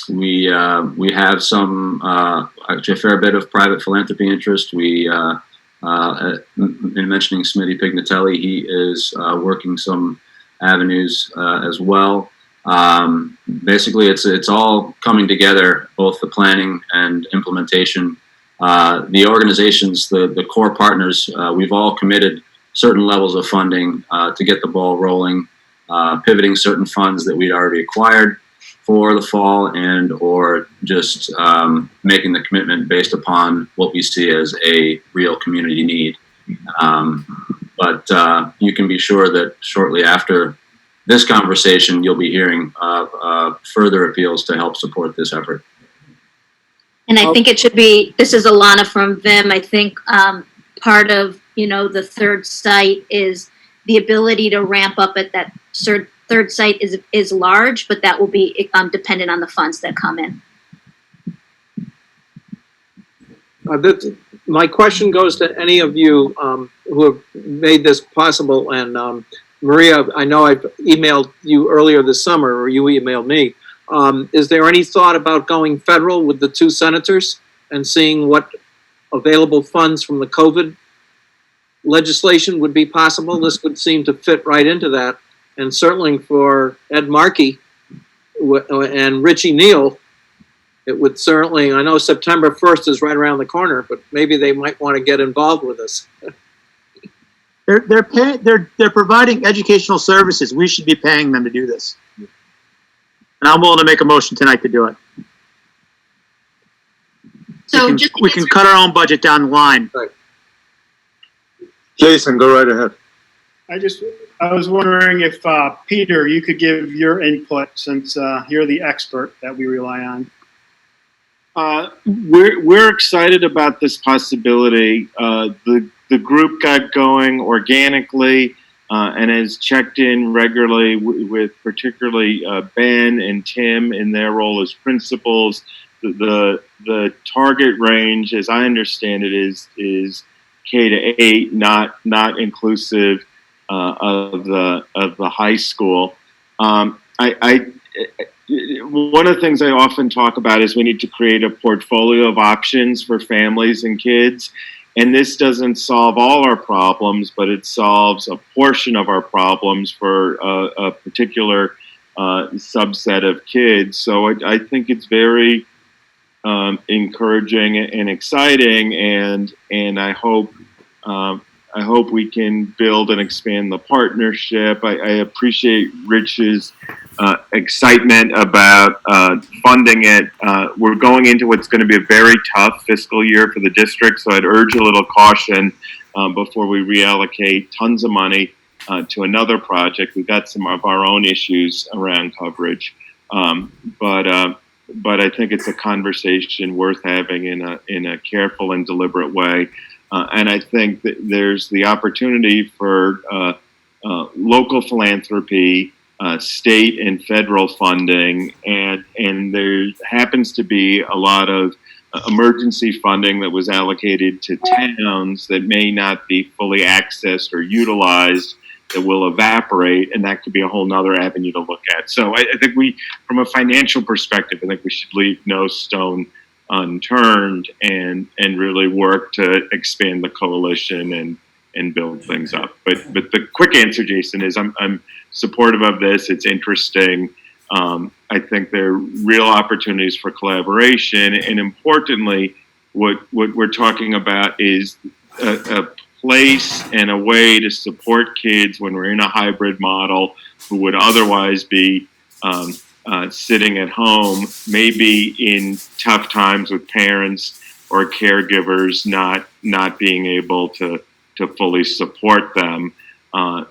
We have some actually a fair bit of private philanthropy interest. We in mentioning Smitty Pignatelli, he is working some avenues as well. Basically, it's all coming together, both the planning and implementation. The organizations, the core partners, we've all committed certain levels of funding to get the ball rolling, pivoting certain funds that we'd already acquired for the fall and or just making the commitment based upon what we see as a real community need. But you can be sure that shortly after this conversation, you'll be hearing further appeals to help support this effort. And I think it should be, this is Alana from VIM, I think part of, the third site is the ability to ramp up at that third site is large, but that will be dependent on the funds that come in. My question goes to any of you who have made this possible. And Maria, I know I've emailed you earlier this summer, or you emailed me. Is there any thought about going federal with the two senators and seeing what available funds from the COVID legislation would be possible? This would seem to fit right into that. And certainly for Ed Markey and Richie Neal, it would certainly, I know September 1st is right around the corner, but maybe they might want to get involved with us. They're providing educational services. We should be paying them to do this. And I'm willing to make a motion tonight to do it. So we can cut our own budget down the line. Right. Jason, go right ahead. I was wondering if, Peter, you could give your input since you're the expert that we rely on. We're excited about this possibility. The group got going organically and has checked in regularly with particularly Ben and Tim in their role as principals. The target range, as I understand it, is K-8, not inclusive of the high school. One of the things I often talk about is we need to create a portfolio of options for families and kids. And this doesn't solve all our problems, but it solves a portion of our problems for a particular subset of kids. So I think it's very encouraging and exciting, and I hope we can build and expand the partnership. I appreciate Rich's excitement about funding it. We're going into what's going to be a very tough fiscal year for the district, so I'd urge a little caution before we reallocate tons of money to another project. We've got some of our own issues around coverage, but I think it's a conversation worth having in a careful and deliberate way. And I think that there's the opportunity for local philanthropy, state and federal funding, and there happens to be a lot of emergency funding that was allocated to towns that may not be fully accessed or utilized, that will evaporate, and that could be a whole nother avenue to look at. So I think from a financial perspective, I think we should leave no stone unturned and really work to expand the coalition and build things up. But the quick answer, Jason, is I'm supportive of this. It's interesting. I think there are real opportunities for collaboration, and importantly, what we're talking about is a place and a way to support kids when we're in a hybrid model who would otherwise be sitting at home, maybe in tough times with parents or caregivers not being able to fully support them.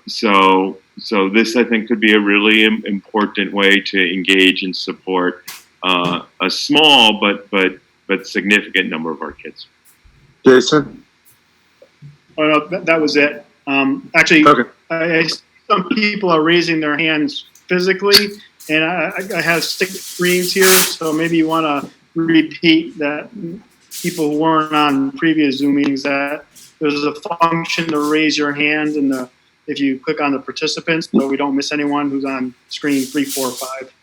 So this, I think, could be a really important way to engage and support a small but significant number of our kids. Jason? Oh, no, that was it. Actually, Okay. Some people are raising their hands physically, and I have 6 screens here, so maybe you want to repeat that. People who weren't on previous Zoom meetings, that there's a function to raise your hand, and if you click on the participants, so we don't miss anyone who's on screen 3, 4, 5.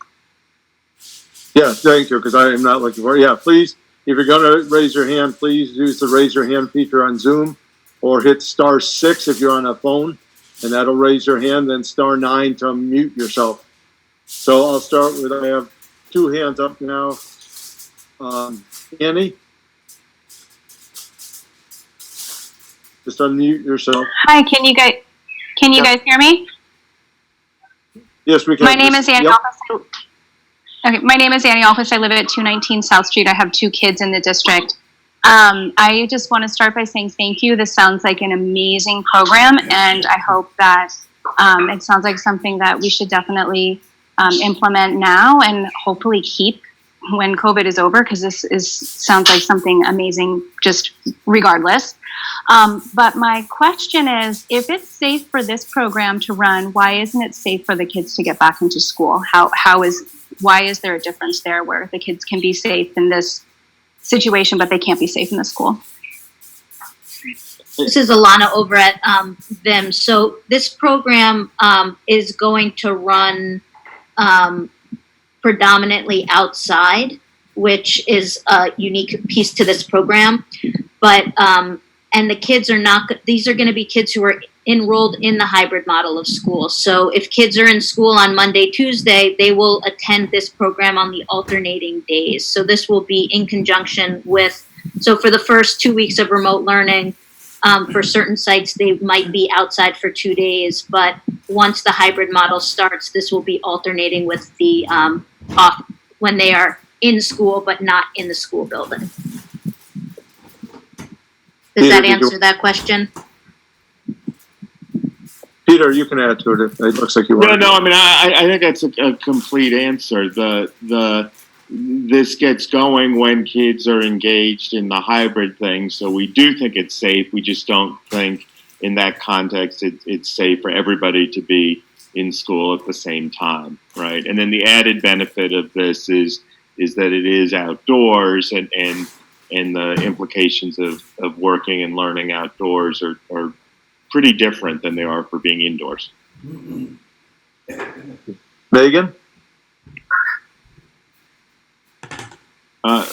Yeah, thank you, because I am not looking for it. Yeah, please, if you're going to raise your hand, please use the raise your hand feature on Zoom, or hit *6 if you're on a phone, and that'll raise your hand, then *9 to mute yourself. So I'll start with, I have 2 hands up now. Annie? Just unmute yourself. Hi, can you guys hear me? Yes, we can. My name is Annie Yep. Alphys. Okay, my name is Annie Alphys. I live at 219 South Street. I have 2 kids in the district. I just want to start by saying thank you. This sounds like an amazing program, and I hope that it sounds like something that we should definitely implement now and hopefully keep when COVID is over, because this sounds like something amazing just regardless. But my question is, if it's safe for this program to run, why isn't it safe for the kids to get back into school? Why is there a difference there where the kids can be safe in this situation, but they can't be safe in the school? This is Alana over at VIM. So this program is going to run predominantly outside, which is a unique piece to this program. But and the kids are not, these are going to be kids who are enrolled in the hybrid model of school. So if kids are in school on Monday, Tuesday, they will attend this program on the alternating days. So this will be in conjunction with, so for the first 2 weeks of remote learning, for certain sites, they might be outside for 2 days, but once the hybrid model starts, this will be alternating with the off when they are in school, but not in the school building. Does that answer that question? Peter, you can add to it. It looks like you want. No. I mean, I think that's a complete answer. This gets going when kids are engaged in the hybrid thing. So we do think it's safe. We just don't think in that context it's safe for everybody to be in school at the same time, right? And then the added benefit of this is that it is outdoors, and the implications of working and learning outdoors are pretty different than they are for being indoors. Megan?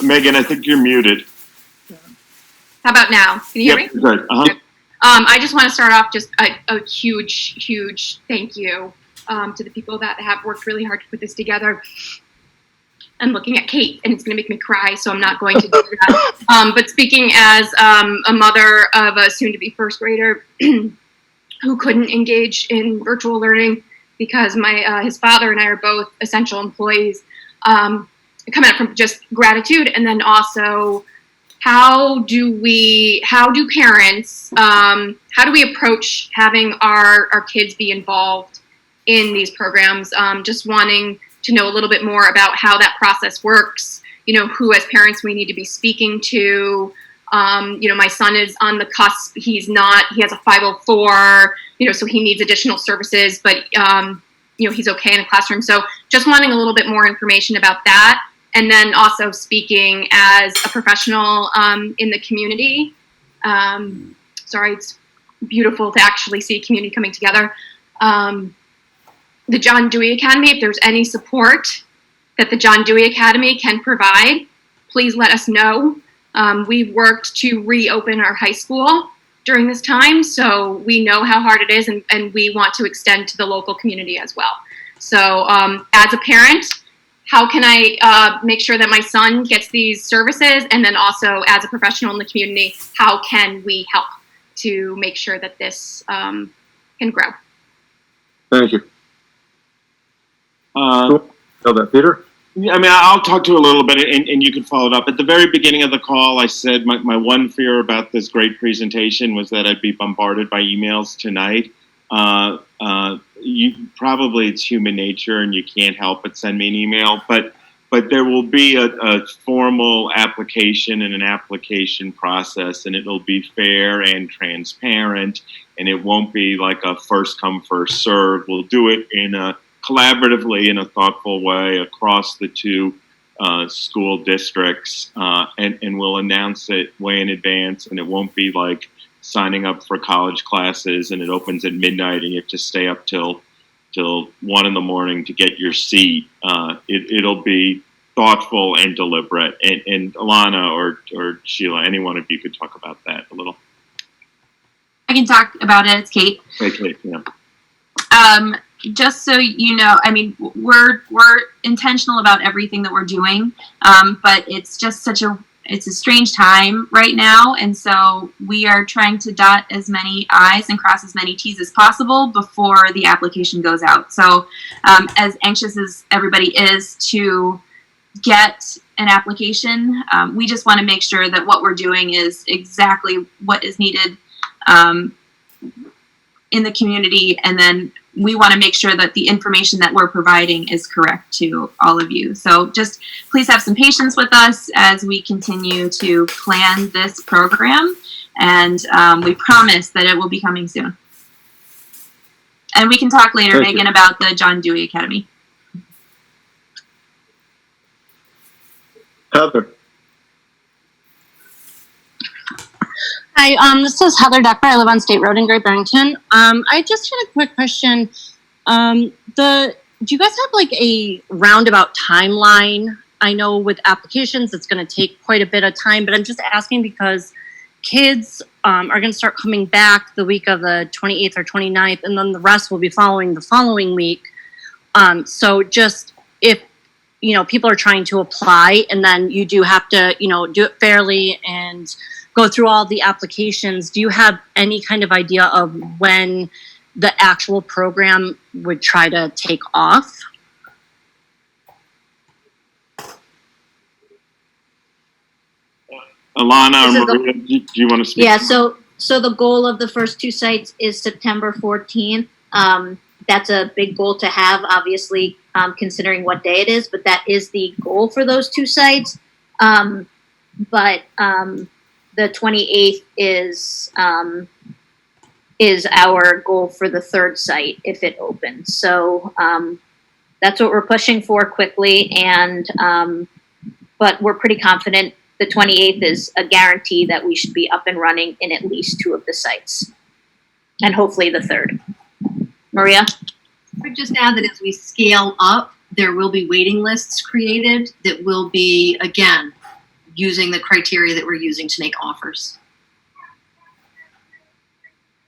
Megan, I think you're muted. How about now? Can you hear me? Good. Uh-huh. I just want to start off just a huge thank you to the people that have worked really hard to put this together. I'm looking at Kate, and it's going to make me cry, so I'm not going to do that. But speaking as a mother of a soon-to-be first grader who couldn't engage in virtual learning because his father and I are both essential employees, coming up from just gratitude, and then also how do parents, how do we approach having our kids be involved in these programs? Just wanting to know a little bit more about how that process works, who as parents we need to be speaking to. My son is on the cusp. He has a 504, so he needs additional services, but, he's okay in a classroom. So just wanting a little bit more information about that. And then also speaking as a professional in the community. Sorry, it's beautiful to actually see a community coming together. The John Dewey Academy, if there's any support that the John Dewey Academy can provide, please let us know. We've worked to reopen our high school during this time, so we know how hard it is, and we want to extend to the local community as well. So as a parent, how can I make sure that my son gets these services? And then also as a professional in the community, how can we help to make sure that this can grow? Thank you. Peter? I mean, I'll talk to you a little bit, and you can follow it up. At the very beginning of the call, I said my one fear about this great presentation was that I'd be bombarded by emails tonight. It's human nature, and you can't help but send me an email. But there will be a formal application and an application process, and it'll be fair and transparent, and it won't be like a first come, first serve. We'll do it collaboratively in a thoughtful way across the two school districts, and we'll announce it way in advance, and it won't be like signing up for college classes and it opens at midnight and you have to stay up till 1 a.m. to get your seat. It'll be thoughtful and deliberate, and Alana or Sheila, any one of you could talk about that a little. I can talk about it. It's Kate. Hey, Kate, yeah. Just so you know, I mean, we're intentional about everything that we're doing, but it's just it's a strange time right now, and so we are trying to dot as many I's and cross as many T's as possible before the application goes out. So as anxious as everybody is to get an application, we just want to make sure that what we're doing is exactly what is needed in the community, and then we want to make sure that the information that we're providing is correct to all of you. So just please have some patience with us as we continue to plan this program, and we promise that it will be coming soon. And we can talk later, Thank Megan, you. about the John Dewey Academy. Heather? Hi, this is Heather Decker. I live on State Road in Great Barrington. I just had a quick question. Do you guys have like a roundabout timeline? I know with applications, it's going to take quite a bit of time, but I'm just asking because kids are going to start coming back the week of the 28th or 29th, and then the rest will be following the following week. So just if, people are trying to apply and then you do have to, do it fairly and go through all the applications, do you have any kind of idea of when the actual program would try to take off? Alana or Maria, do you want to speak? Yeah, so the goal of the first two sites is September 14th. That's a big goal to have, obviously, considering what day it is, but that is the goal for those two sites. But the 28th is our goal for the third site if it opens. So that's what we're pushing for quickly, and but we're pretty confident the 28th is a guarantee that we should be up and running in at least two of the sites, and hopefully the third. Maria? I would just add that as we scale up, there will be waiting lists created that will be, again, using the criteria that we're using to make offers.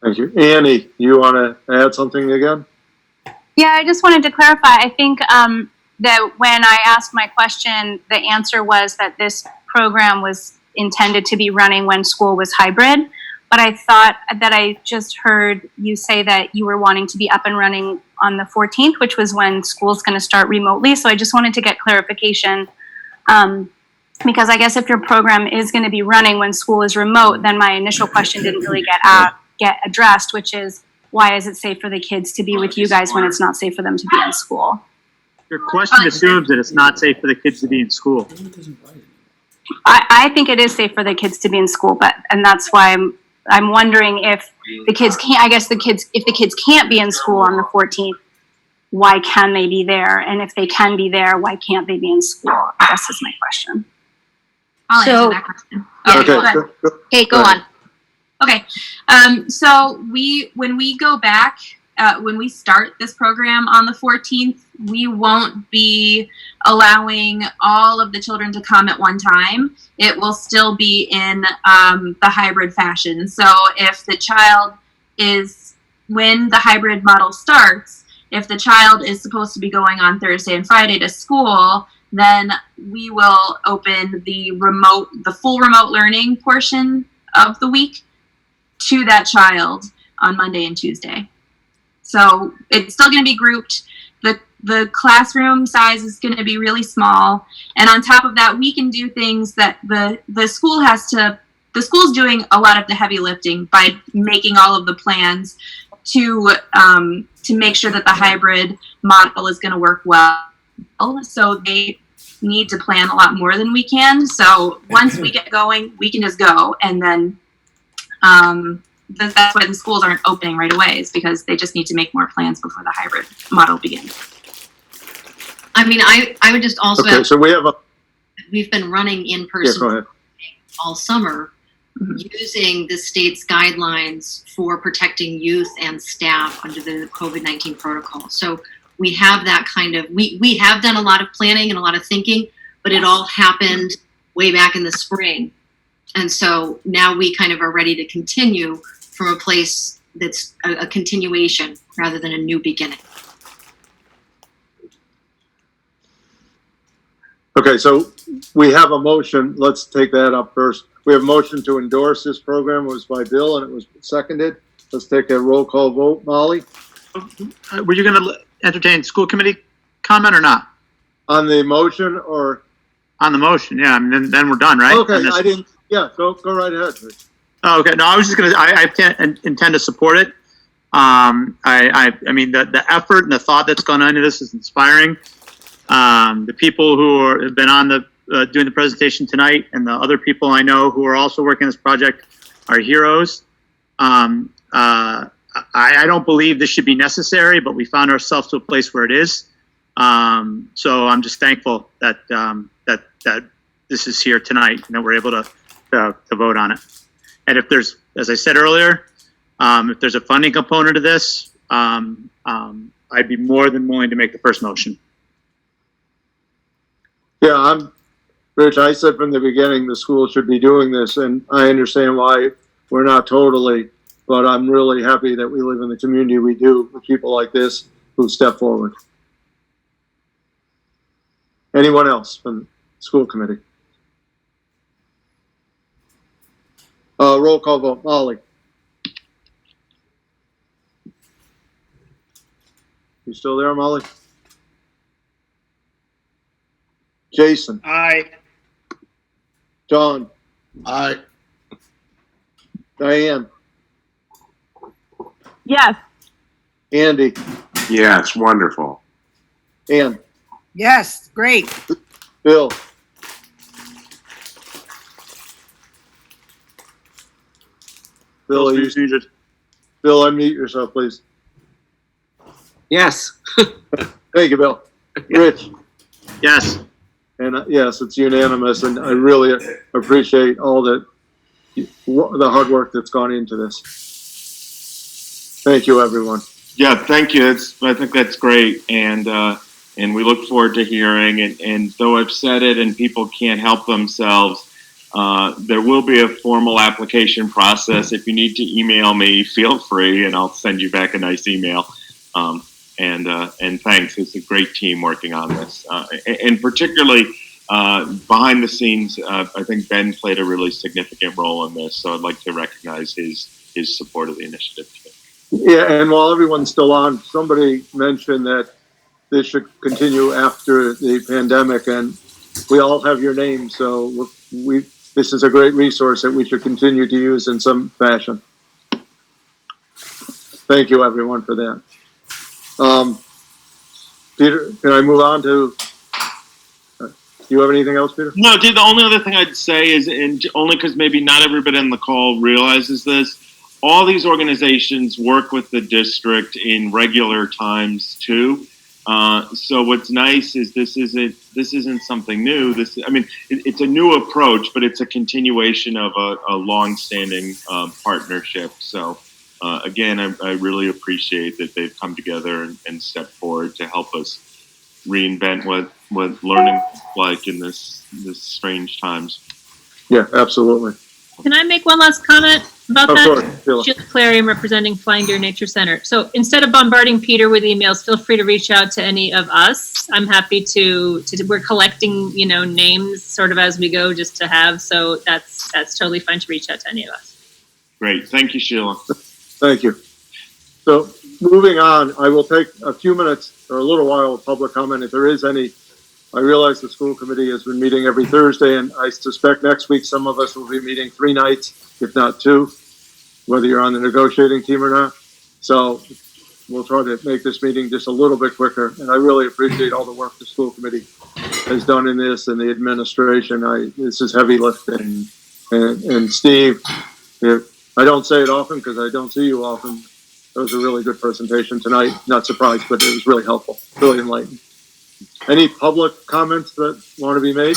Thank you. Annie, you want to add something again? Yeah, I just wanted to clarify. I think that when I asked my question, the answer was that this program was intended to be running when school was hybrid. But I thought that I just heard you say that you were wanting to be up and running on the 14th, which was when school's going to start remotely. So I just wanted to get clarification. Because I guess if your program is going to be running when school is remote, then my initial question didn't really get addressed, which is, why is it safe for the kids to be with you guys when it's not safe for them to be in school? Your question assumes that it's not safe for the kids to be in school. I think it is safe for the kids to be in school, and that's why I'm wondering if the kids can't. I guess if the kids can't be in school on the 14th, why can they be there? And if they can be there, why can't they be in school? I guess is my question. I'll So- answer that question. Yeah, Okay, Okay. go ahead. Okay, go on. Okay, so when we go back, when we start this program on the 14th, we won't be allowing all of the children to come at one time. It will still be in the hybrid fashion. So if the child is, when the hybrid model starts, if the child is supposed to be going on Thursday and Friday to school, then we will open the full remote learning portion of the week to that child on Monday and Tuesday. So it's still going to be grouped. The classroom size is going to be really small. And on top of that, we can do things that the school's doing a lot of the heavy lifting by making all of the plans to make sure that the hybrid model is going to work well. So they need to plan a lot more than we can. So once we get going, we can just go. And then that's why the schools aren't opening right away, is because they just need to make more plans before the hybrid model begins. I mean, I would just also Okay, so we have we've been running in yeah, person go ahead. all summer using the state's guidelines for protecting youth and staff under the COVID-19 protocol. So we have that kind of, we have done a lot of planning and a lot of thinking, but it all happened way back in the spring. And so now we kind of are ready to continue from a place that's a continuation rather than a new beginning. Okay, so we have a motion. Let's take that up first. We have a motion to endorse this program. It was by Bill and it was seconded. Let's take a roll call vote. Molly? Were you going to entertain school committee comment or not? On the motion or? On the motion, yeah. I mean, then we're done, right? Okay, On this- I didn't, yeah, go right ahead. Rich. Oh, okay. No, I was just going to, I intend to support it. I mean, the effort and the thought that's gone into this is inspiring. The people who have been on doing the presentation tonight, and the other people I know who are also working on this project are heroes. I don't believe this should be necessary, but we found ourselves to a place where it is. So I'm just thankful that that this is here tonight and that we're able to vote on it. And if there's, as I said earlier, if there's a funding component to this, I'd be more than willing to make the first motion. Yeah, Rich, I said from the beginning the school should be doing this, and I understand why we're not totally, but I'm really happy that we live in the community we do with people like this who step forward. Anyone else from the school committee? Roll call vote. Molly? You still there, Molly? Jason? Aye. John? Aye. Diane? Yes. Andy? Yes, wonderful. Ann? Yes, great. Bill? Bill, Bill, unmute yourself, please. Yes. Thank you, Bill. Rich? Yes. And yes, it's unanimous, and I really appreciate all the hard work that's gone into this. Thank you, everyone. Yeah, thank you. I think that's great, and we look forward to hearing. And though I've said it, and people can't help themselves, there will be a formal application process. If you need to email me, feel free, and I'll send you back a nice email. And thanks. It's a great team working on this, and particularly behind the scenes. I think Ben played a really significant role in this, so I'd like to recognize his support of the initiative too. Yeah, and while everyone's still on, somebody mentioned that this should continue after the pandemic, and we all have your name, so this is a great resource that we should continue to use in some fashion. Thank you, everyone, for that. Peter, can I move on to? Do you have anything else, Peter? No, dude, the only other thing I'd say is, and only because maybe not everybody on the call realizes this, all these organizations work with the district in regular times too. So what's nice is this isn't something new. It's a new approach, but it's a continuation of a long-standing partnership. So again, I really appreciate that they've come together and stepped forward to help us reinvent what learning is like in this strange times. Yeah, absolutely. Can I make one last comment about Of that? course, Sheila. Sheila Clary, I'm representing Flying Deer Nature Center. So instead of bombarding Peter with emails, feel free to reach out to any of us. I'm happy to we're collecting, names sort of as we go just to have, so that's totally fine to reach out to any of us. Great. Thank you, Sheila. Thank you. So moving on, I will take a few minutes or a little while of public comment if there is any. I realize the school committee has been meeting every Thursday, and I suspect next week some of us will be meeting 3 nights, if not 2, whether you're on the negotiating team or not. So we'll try to make this meeting just a little bit quicker. And I really appreciate all the work the school committee has done in this and the administration. This is heavy lifting. And Steve, I don't say it often because I don't see you often. That was a really good presentation tonight. Not surprised, but it was really helpful, really enlightening. Any public comments that want to be made?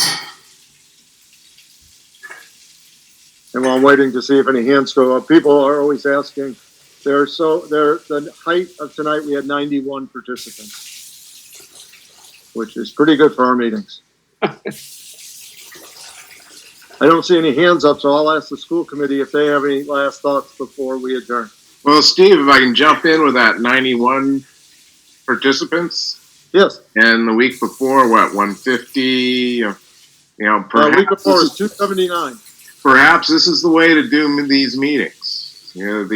And while I'm waiting to see if any hands go up, people are always asking. The height of tonight, we had 91 participants, which is pretty good for our meetings. I don't see any hands up, so I'll ask the school committee if they have any last thoughts before we adjourn. Well, Steve, if I can jump in with that 91 participants. Yes. And the week before, what, 150? Perhaps the week before is 279. Perhaps this is the way to do these meetings. Because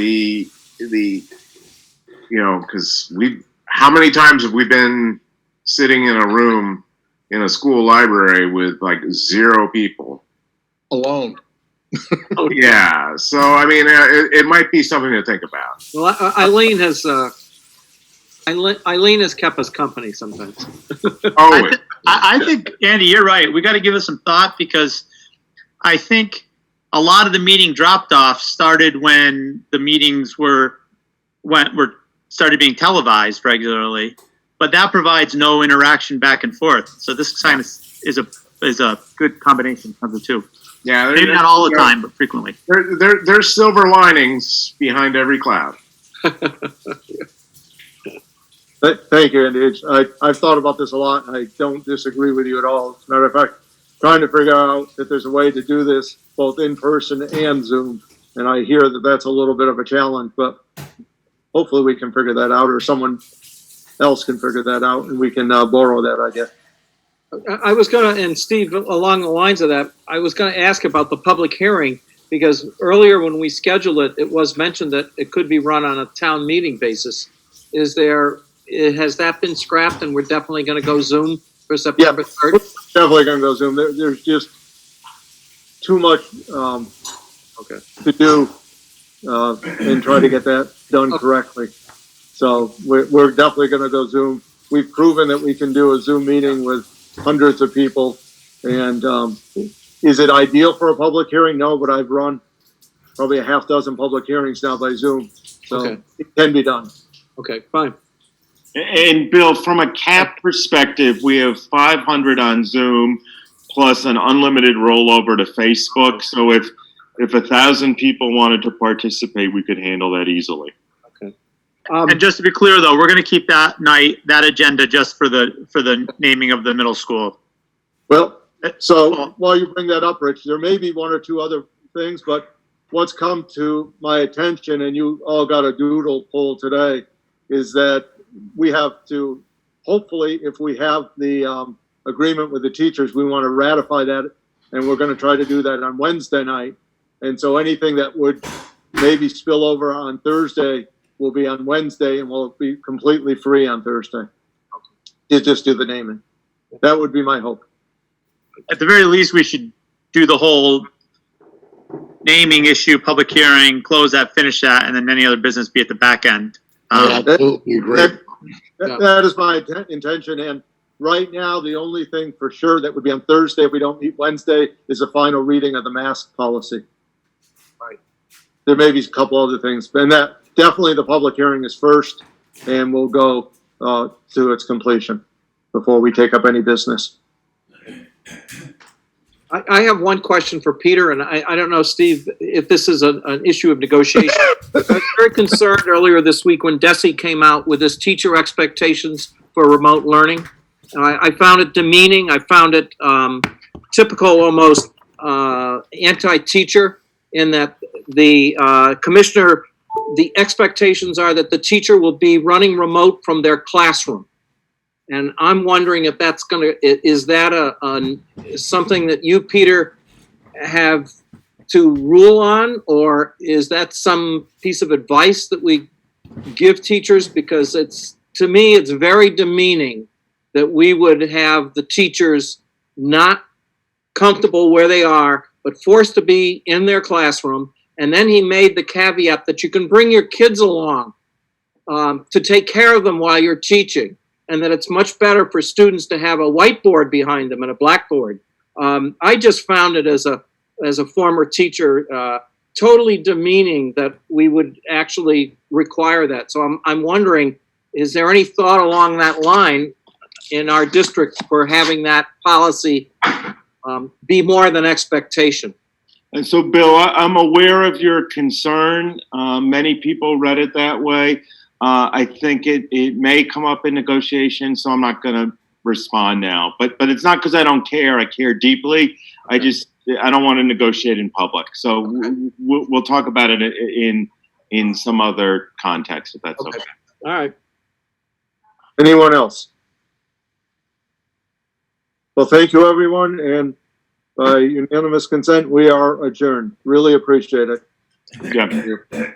how many times have we been sitting in a room in a school library with like 0 people? Alone. Oh, yeah. So, it might be something to think about. Well, Eileen has kept us company sometimes. I think, Andy, you're right. We got to give it some thought because I think a lot of the meeting dropped off started when the meetings started being televised regularly, but that provides no interaction back and forth. So this kind of is a good combination of the two. Yeah, maybe not all the time, but frequently. There's silver linings behind every cloud. Thank you, Andy. I've thought about this a lot, and I don't disagree with you at all. As a matter of fact, trying to figure out if there's a way to do this both in person and Zoom. And I hear that that's a little bit of a challenge, but hopefully we can figure that out, or someone else can figure that out, and we can borrow that idea. I was going to, and Steve, along the lines of that, I was going to ask about the public hearing, because earlier when we scheduled it, it was mentioned that it could be run on a town meeting basis. Has that been scrapped, and we're definitely going to go Zoom for September 3rd? Definitely going to go Zoom. There's just too much to do and try to get that done correctly. So we're definitely going to go Zoom. We've proven that we can do a Zoom meeting with hundreds of people. And is it ideal for a public hearing? No, but I've run probably a half dozen public hearings now by Zoom. So It can be done. Okay, fine. And Bill, from a cap perspective, we have 500 on Zoom plus an unlimited rollover to Facebook. So if 1,000 people wanted to participate, we could handle that easally. Okay. And just to be clear, though, we're going to keep that agenda just for the naming of the middle school. Well, so while you bring that up, Rich, there may be 1 or 2 other things, but what's come to my attention, and you all got a doodle poll today, is that we have to, hopefully, if we have the agreement with the teachers, we want to ratify that, and we're going to try to do that on Wednesday night. And so anything that would maybe spill over on Thursday will be on Wednesday, and will be completely free on Thursday. You just do the naming. That would be my hope. at the very least, we should do the whole naming issue, public hearing, close that, finish that, and then any other business be at the back end. Absolutely agree. That is my intention, and right now, the only thing for sure that would be on Thursday, if we don't meet Wednesday, is a final reading of the mask policy. Right. There may be a couple other things, and that definitely the public hearing is first, and we'll go to its completion before we take up any business. I have one question for Peter, and I don't know, Steve, if this is an issue of negotiation. I was very concerned earlier this week when DESE came out with this teacher expectations for remote learning. I found it demeaning. I found it typical, almost anti-teacher, in that the commissioner, the expectations are that the teacher will be running remote from their classroom. And I'm wondering if that's is that something that you, Peter, have to rule on, or is that some piece of advice that we give teachers? Because to me, it's very demeaning that we would have the teachers not comfortable where they are, but forced to be in their classroom. And then he made the caveat that you can bring your kids along to take care of them while you're teaching, and that it's much better for students to have a whiteboard behind them and a blackboard. I just found it as a former teacher totally demeaning that we would actually require that. So I'm wondering, is there any thought along that line in our district for having that policy be more than expectation? And so, Bill, I'm aware of your concern. Many people read it that way. I think it may come up in negotiation, so I'm not going to respond now. But it's not because I don't care. I care deeply. I don't want to negotiate in public. So we'll talk about it in some other context, if that's okay. All right. Anyone else? Well, thank you, everyone, and by unanimous consent, we are adjourned. Really appreciate it. Yeah.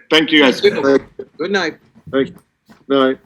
Thank you, guys. Good night. Thank you. Good night.